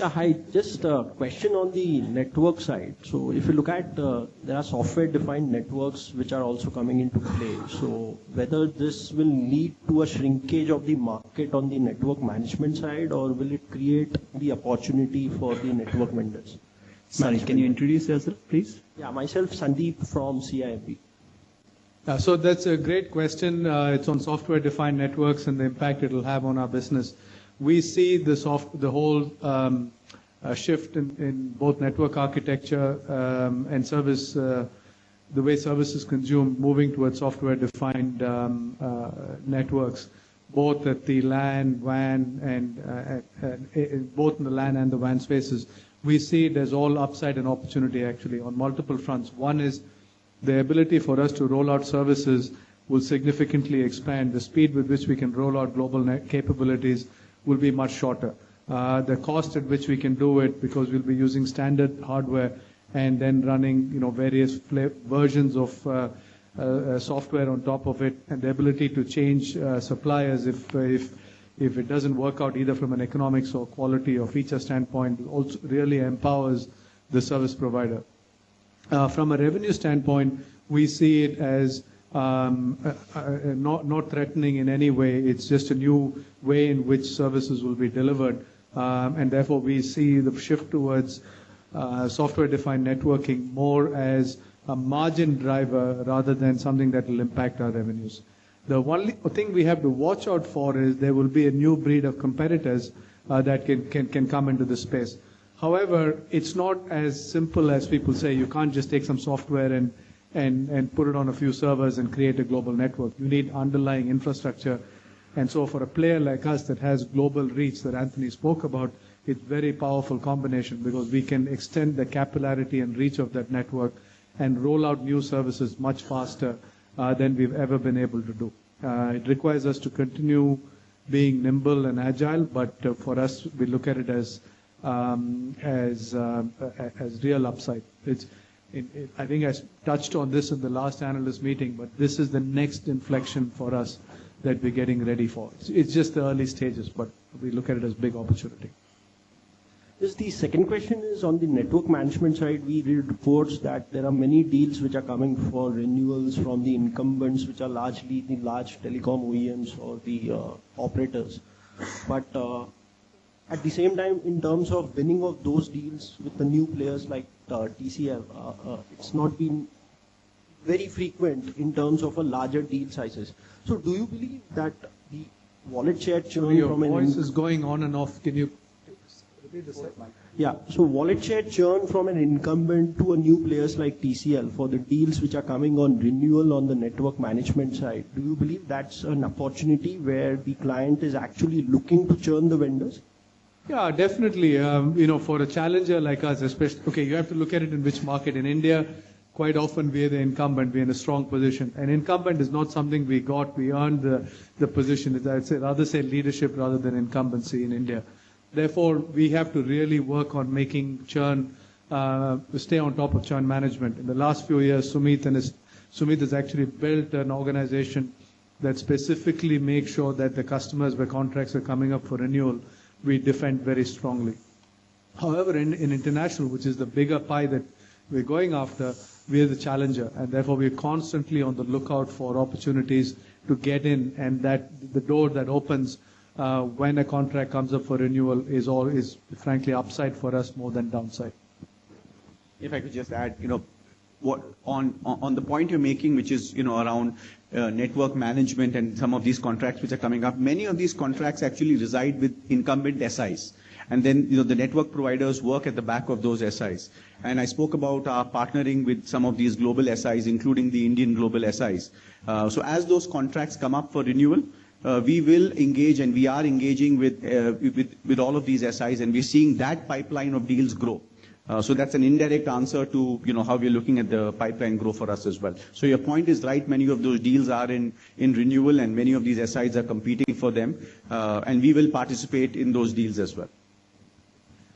Hi, just a question on the network side. So if you look at, there are software-defined networks which are also coming into play. So whether this will lead to a shrinkage of the market on the network management side, or will it create the opportunity for the network vendors? Sorry, can you introduce yourself, please? Yeah, myself, Sandeep from CIMB. So that's a great question. It's on software-defined networks and the impact it will have on our business. We see the whole shift in both network architecture and service, the way services consumed, moving towards software-defined networks, both at the LAN, WAN, and both in the LAN and the WAN spaces. We see it as all upside and opportunity actually on multiple fronts. One is the ability for us to roll out services will significantly expand. The speed with which we can roll out global capabilities will be much shorter. The cost at which we can do it, because we'll be using standard hardware and then running various versions of software on top of it, and the ability to change suppliers if it doesn't work out either from an economics or quality or feature standpoint, also really empowers the service provider. From a revenue standpoint, we see it as not threatening in any way. It's just a new way in which services will be delivered, and therefore we see the shift towards software-defined networking more as a margin driver rather than something that will impact our revenues. The one thing we have to watch out for is there will be a new breed of competitors that can come into the space. However, it's not as simple as people say. You can't just take some software and put it on a few servers and create a global network. You need underlying infrastructure And so for a player like us that has global reach that Anthony spoke about, it's very powerful combination because we can extend the capillarity and reach of that network and roll out new services much faster than we've ever been able to do. It requires us to continue being nimble and agile, but for us, we look at it as real upside. I think I touched on this in the last analyst meeting, but this is the next inflection for us that we're getting ready for. It's just the early stages, but we look at it as big opportunity. Just the second question is on the network management side. We read reports that there are many deals which are coming for renewals from the incumbents, which are largely the large telecom OEMs or the operators. But at the same time, in terms of winning of those deals with the new players like TCL, it's not been very frequent in terms of a larger deal sizes. So do you believe that the wallet share churn from your voice is going on and off. Can you... Yeah, so wallet share churn from an incumbent to a new players like TCL for the deals which are coming on renewal on the network management side, do you believe that's an opportunity where the client is actually looking to churn the vendors? Yeah, definitely. For a challenger like us, especially, okay, you have to look at it in which market. In India, quite often we are the incumbent, we're in a strong position. And incumbent is not something we got, we earned the position. I'd rather say leadership rather than incumbency in India. Therefore, we have to really work on making churn, stay on top of churn management. In the last few years, Sumit has actually built an organization that specifically makes sure that the customers where contracts are coming up for renewal, we defend very strongly. However, in international, which is the bigger pie that we're going after, we are the challenger, and therefore we're constantly on the lookout for opportunities to get in, and that the door that opens when a contract comes up for renewal is frankly upside for us more than downside. If I could just add, what on the point you're making, which is around network management and some of these contracts which are coming up. Many of these contracts actually reside with incumbent SIs, and then the network providers work at the back of those SIs. And I spoke about our partnering with some of these global SIs, including the Indian global SIs. So as those contracts come up for renewal, we will engage, and we are engaging with all of these SIs, and we're seeing that pipeline of deals grow. So that's an indirect answer to how we're looking at the pipeline grow for us as well. So your point is right. Many of those deals are in renewal, and many of these SIs are competing for them, and we will participate in those deals as well.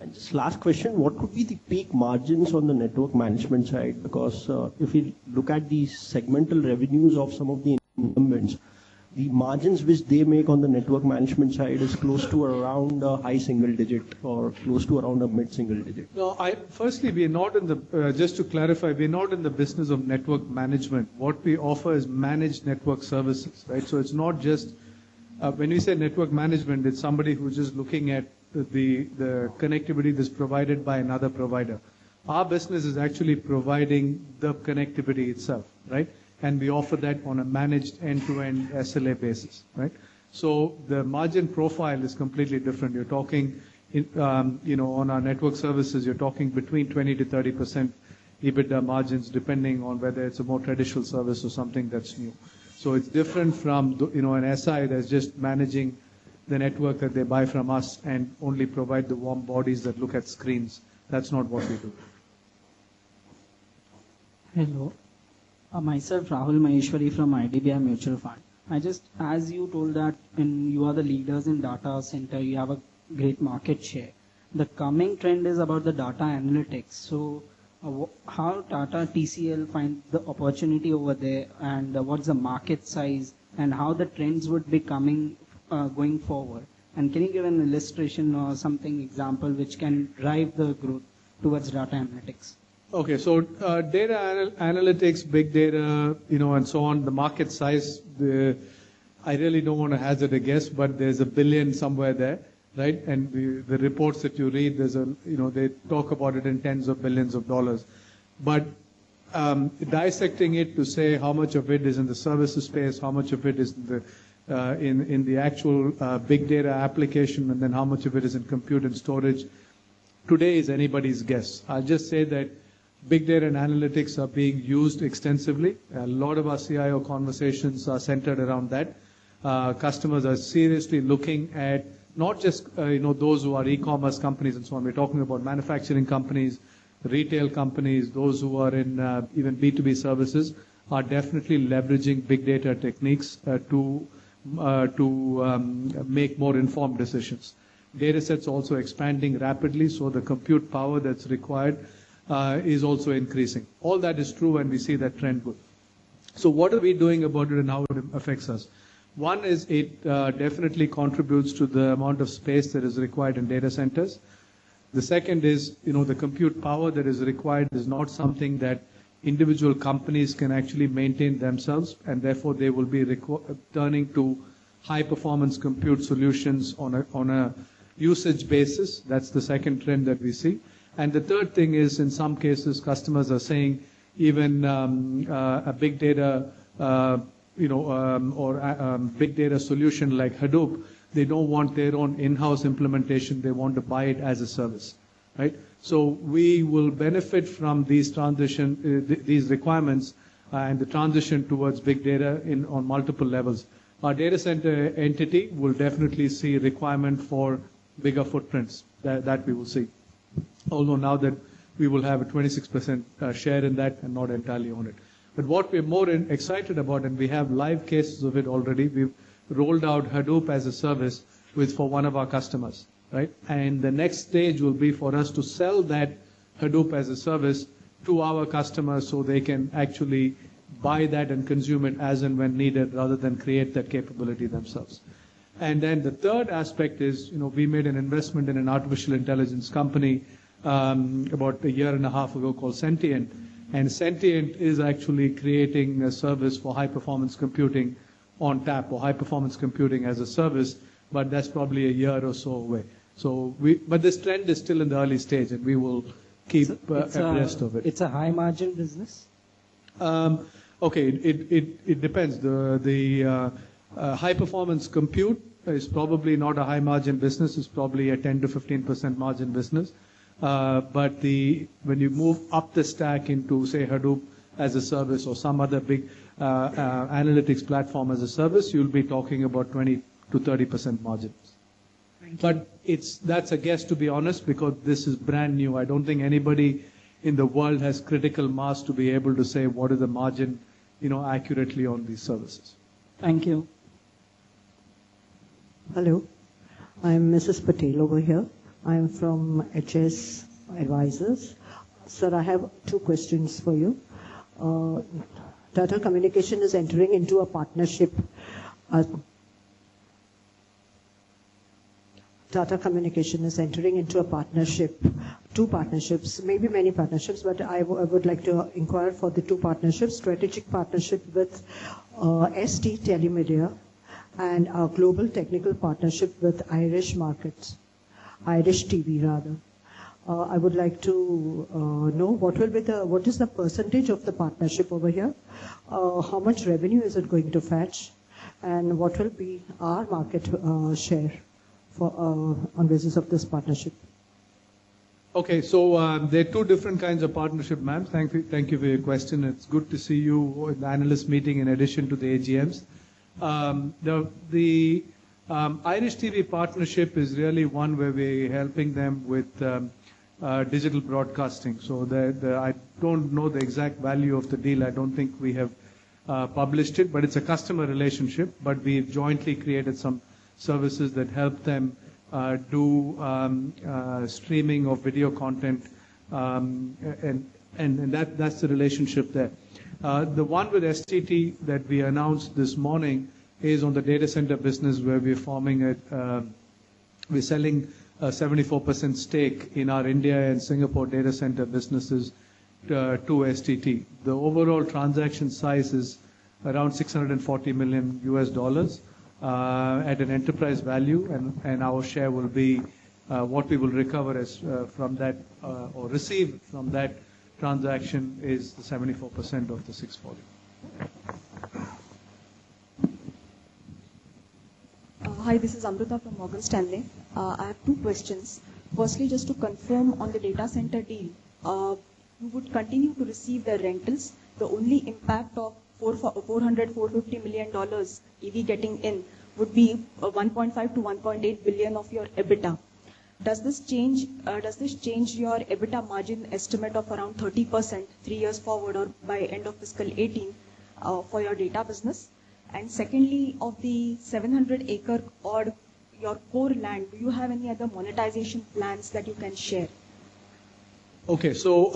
And just last question, what could be the peak margins on the network management side? Because if we look at the segmental revenues of some of the incumbents, the margins which they make on the network management side is close to around a high single digit or close to around a mid single digit. No, firstly, we're not in the, just to clarify, we're not in the business of network management. What we offer is managed network services, right? So it's not just, when we say network management, it's somebody who's just looking at the connectivity that's provided by another provider. Our business is actually providing the connectivity itself, right? And we offer that on a managed end-to-end SLA basis, right? So the margin profile is completely different. You're talking, on our network services, you're talking between 20 to 30% EBITDA margins, depending on whether it's a more traditional service or something that's new. So it's different from, an SI that's just managing the network that they buy from us and only provide the warm bodies that look at screens. That's not what we do. Hello. Myself, Rahul Maheshwari from IDBI Mutual Fund. As you told that you are the leaders in data center, you have a great market share. The coming trend is about the data analytics. So how Tata TCL find the opportunity over there, and what's the market size, and how the trends would be coming going forward? And can you give an illustration or something example which can drive the growth towards data analytics? Okay, so data analytics, big data, and so on, the market size, I really don't want to hazard a guess, but there's $1 billion somewhere there, right? And the reports that you read, they talk about it in tens of billions of dollars. But dissecting it to say how much of it is in the services space, how much of it is in the actual big data application, and then how much of it is in compute and storage, today is anybody's guess. I'll just say that big data and analytics are being used extensively. A lot of our CIO conversations are centered around that. customers are seriously looking at not just those who are e-commerce companies and so on. We're talking about manufacturing companies, retail companies, those who are in even B2B services are definitely leveraging big data techniques to make more informed decisions. Data sets also expanding rapidly, so the compute power that's required is also increasing. All that is true, and we see that trend good. So what are we doing about it and how it affects us? One is it definitely contributes to the amount of space that is required in data centers. The second is, the compute power that is required is not something that individual companies can actually maintain themselves, and therefore they will be turning to high-performance compute solutions on a usage basis. That's the second trend that we see. And the third thing is, in some cases, customers are saying even a big data, big data solution like Hadoop, they don't want their own in-house implementation. They want to buy it as a service, right? So we will benefit from these these requirements and the transition towards big data on multiple levels. Our data center entity will definitely see requirement for bigger footprints that we will see. Although now that we will have a 26% share in that and not entirely own it. But what we're more excited about, and we have live cases of it already, we've rolled out Hadoop as a service for one of our customers, right? And the next stage will be for us to sell that Hadoop as a service to our customers so they can actually buy that and consume it as and when needed rather than create that capability themselves. And then the third aspect is, we made an investment in an artificial intelligence company about a year and a half ago called Sentient. And Sentient is actually creating a service for high-performance computing on tap, or high-performance computing as a service, but that's probably a year or so away. But this trend is still in the early stage, and we will keep abreast of it. It's a high-margin business? Okay, it depends. The high-performance compute is probably not a high-margin business. It's probably a 10 to 15% margin business. But when you move up the stack into, say, Hadoop as a service or some other big analytics platform as a service, you'll be talking about 20 to 30% margins. But that's a guess, to be honest, because this is brand new. I don't think anybody in the world has critical mass to be able to say what is the margin, accurately on these services. Thank you. Hello, I'm Mrs. Patel over here. I'm from HS Advisors. Sir, I have two questions for you. Tata Communication is entering into a partnership. Tata Communication is entering into a partnership, two partnerships, maybe many partnerships, but I would like to inquire for the two partnerships, strategic partnership with ST Telemedia and a global technical partnership with Irish markets. Irish TV rather. I would like to know what is the percentage of the partnership over here? How much revenue is it going to fetch? And what will be our market share on basis of this partnership? Okay, so there are two different kinds of partnership, ma'am. Thank you for your question. It's good to see you in the analyst meeting in addition to the AGMs. The Irish TV partnership is really one where we're helping them with digital broadcasting. So I don't know the exact value of the deal. I don't think we have published it, but it's a customer relationship. But we've jointly created some services that help them do streaming of video content, and that's the relationship there. The one with STT that we announced this morning is on the data center business, where we're selling a 74% stake in our India and Singapore data center businesses to STT. The overall transaction size is around $640 million at an enterprise value, and our share will be what we will recover as from that or receive from that transaction is the 74% of the 640. Hi, this is Amrita from Morgan Stanley. I have two questions. Firstly, just to confirm on the data center deal, you would continue to receive the rentals. The only impact of $450 million EV getting in would be 1.5 to 1.8 billion of your EBITDA. Does this change your EBITDA margin estimate of around 30% 3 years forward or by end of fiscal 18 for your data business? And secondly, of the 700 acre odd your core land, do you have any other monetization plans that you can share? Okay, so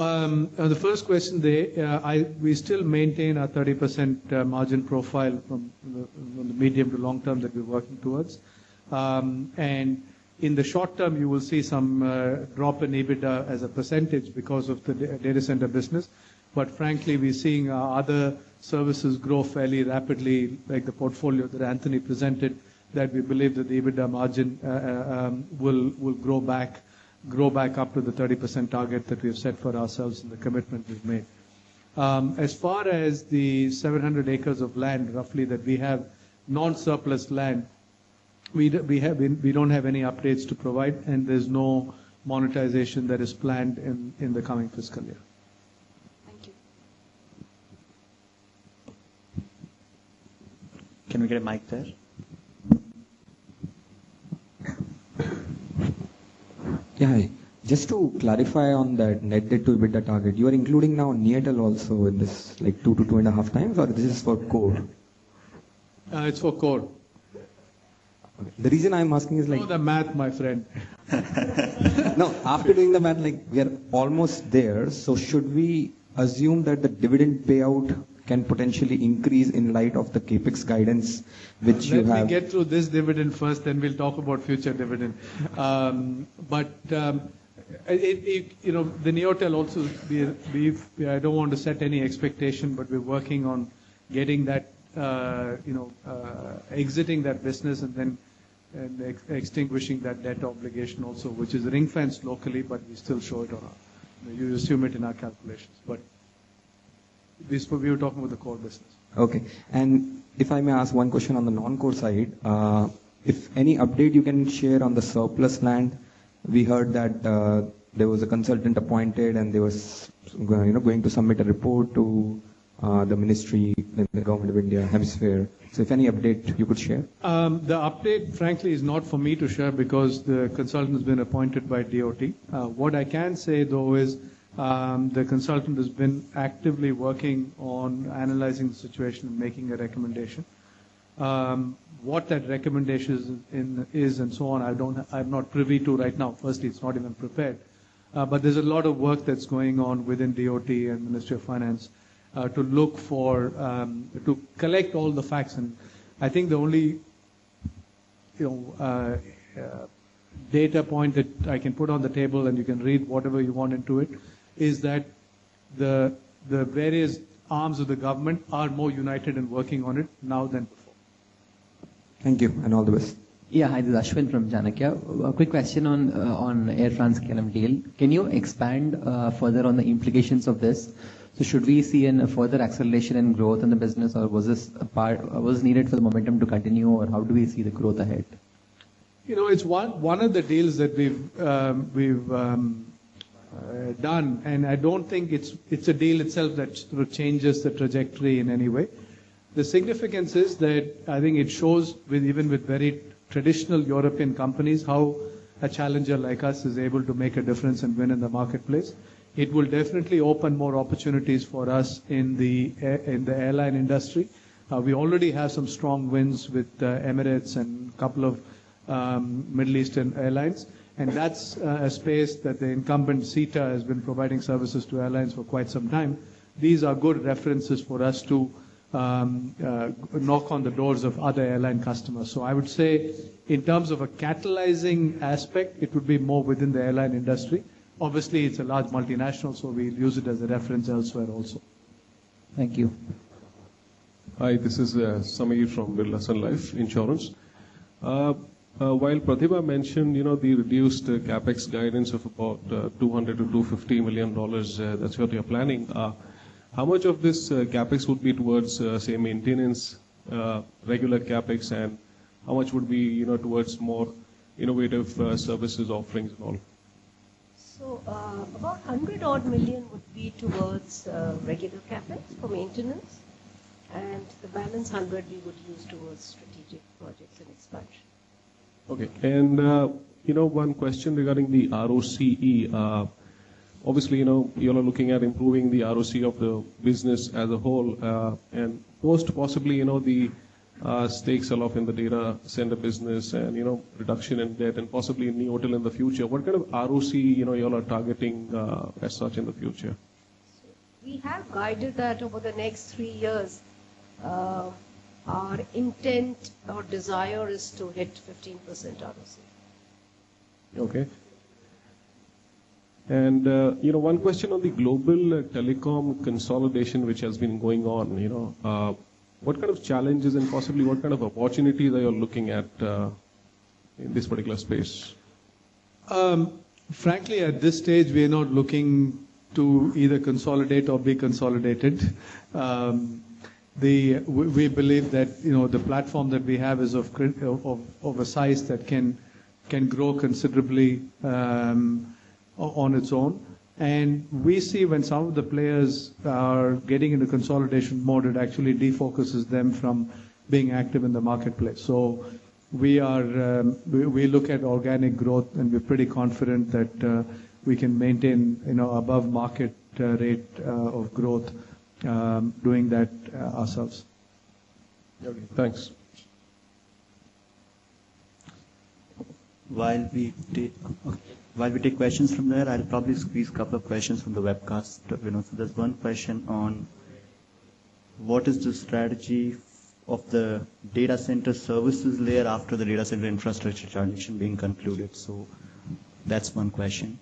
the first question there, we still maintain our 30% margin profile from the medium to long term that we're working towards. And in the short term, you will see some drop in EBITDA as a percentage because of the data center business. But frankly, we're seeing other services grow fairly rapidly, like the portfolio that Anthony presented, that we believe that the EBITDA margin will grow back up to the 30% target that we've set for ourselves and the commitment we've made. As far as the 700 acres of land, roughly, that we have non-surplus land, we don't have any updates to provide, and there's no monetization that is planned in the coming fiscal year. Thank you. Can we get a mic there? Yeah, hi. Just to clarify on that net debt to EBITDA target, you are including now Neotel also in this, like 2 to 2.5 times, or this is for core? It's for core. Okay. The reason I'm asking is like... Oh, the math, my friend. No, after doing the math, like we are almost there. So should we assume that the dividend payout can potentially increase in light of the capex guidance which you have? Let me get through this dividend first, then we'll talk about future dividend. The Neotel also, I don't want to set any expectation, but we're working on getting that, exiting that business and then extinguishing that debt obligation also, which is ring-fenced locally, but we still show it on you assume it in our calculations. But we were talking about the core business. Okay. And if I may ask one question on the non-core side, if any update you can share on the surplus land, we heard that there was a consultant appointed and they was going to submit a report to the ministry in the Government of India hemisphere. So if any update you could share? The update, frankly, is not for me to share because the consultant has been appointed by DOT. What I can say, though, is the consultant has been actively working on analyzing the situation and making a recommendation. What that recommendation is and so on, I'm not privy to right now. Firstly, it's not even prepared. But there's a lot of work that's going on within DOT and Ministry of Finance to look for, to collect all the facts. And I think the only, data point that I can put on the table, and you can read whatever you want into it, is that the various arms of the government are more united in working on it now than before. Thank you, and all the best. Yeah, hi, this is Ashwin from Janakya. A quick question on Air France-KLM deal. Can you expand further on the implications of this? So should we see a further acceleration in growth in the business, or was this was needed for the momentum to continue, or how do we see the growth ahead? It's one of the deals that we've done, and I don't think it's a deal itself that sort of changes the trajectory in any way. The significance is that I think it shows even with very traditional European companies how a challenger like us is able to make a difference and win in the marketplace. It will definitely open more opportunities for us in the airline industry. We already have some strong wins with Emirates and a couple of Middle Eastern airlines. And that's a space that the incumbent SITA has been providing services to airlines for quite some time. These are good references for us to knock on the doors of other airline customers. So I would say in terms of a catalyzing aspect, it would be more within the airline industry. Obviously, it's a large multinational, so we'll use it as a reference elsewhere also. Thank you. Hi, this is Samir from Birla Sun Life Insurance. While Pratibha mentioned, the reduced capex guidance of about $200 to $250 million, that's what you're planning. How much of this capex would be towards, say, maintenance, regular capex, and how much would be, towards more innovative services offerings and all? So about 100 odd million would be towards regular capex for maintenance, and the balance 100 we would use towards strategic projects and expansion. Okay. And, one question regarding the ROCE. Obviously, you all are looking at improving the ROC of the business as a whole, and post possibly, the stake sell-off in the data center business and, reduction in debt and possibly in Neotel in the future. What kind of ROC, you all are targeting as such in the future? We have guided that over the next 3 years. Our intent or desire is to hit 15% ROC. Okay. And, one question on the global telecom consolidation which has been going on, what kind of challenges and possibly what kind of opportunities are you looking at in this particular space? Frankly, at this stage, we are not looking to either consolidate or be consolidated. We believe that the platform that we have is of a size that can grow considerably on its own. And we see when some of the players are getting into consolidation mode, it actually defocuses them from being active in the marketplace. So we look at organic growth, and we're pretty confident that we can maintain above market rate of growth doing that ourselves. Okay, thanks. While we take questions from there, I'll probably squeeze a couple of questions from the webcast. So there's one question on what is the strategy of the data center services layer after the data center infrastructure transaction being concluded. So that's one question.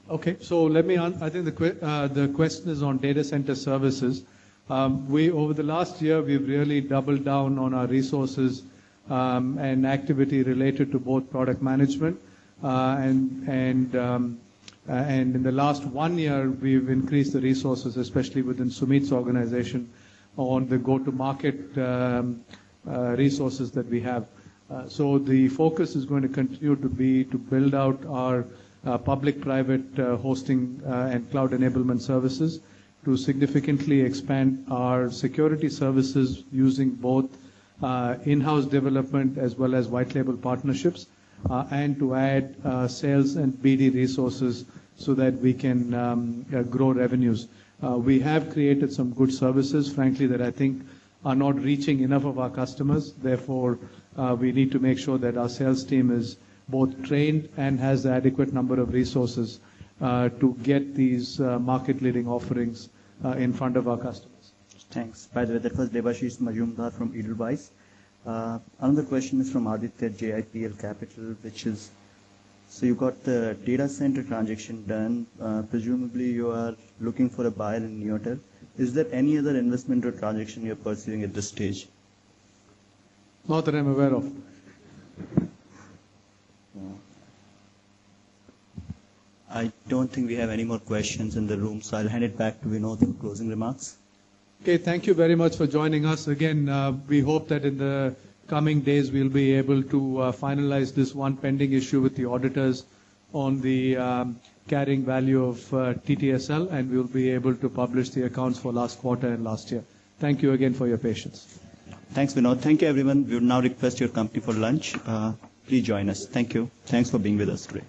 Okay, so let me. I think the question is on data center services. Over the last year, we've really doubled down on our resources and activity related to both product management and in the last 1 year, we've increased the resources, especially within Sumit's organization, on the go-to-market resources that we have. So the focus is going to continue to be to build out our public-private hosting and cloud enablement services, to significantly expand our security services using both in-house development as well as white label partnerships, and to add sales and BD resources so that we can grow revenues. We have created some good services, frankly, that I think are not reaching enough of our customers. Therefore, we need to make sure that our sales team is both trained and has the adequate number of resources to get these market-leading offerings in front of our customers. Thanks. By the way, that was Debashish Majumdar from Edelweiss. Another question is from Aditya JIPL Capital, which is, so you got the data center transaction done. Presumably you are looking for a buyer in Neotel. Is there any other investment or transaction you're pursuing at this stage? Not that I'm aware of. I don't think we have any more questions in the room, so I'll hand it back to Vinod for closing remarks. Okay, thank you very much for joining us. Again, we hope that in the coming days we'll be able to finalize this one pending issue with the auditors on the carrying value of TTSL, and we'll be able to publish the accounts for last quarter and last year. Thank you again for your patience. Thanks, Vinod. Thank you, everyone. We would now request your company for lunch. Please join us. Thank you. Thanks for being with us today.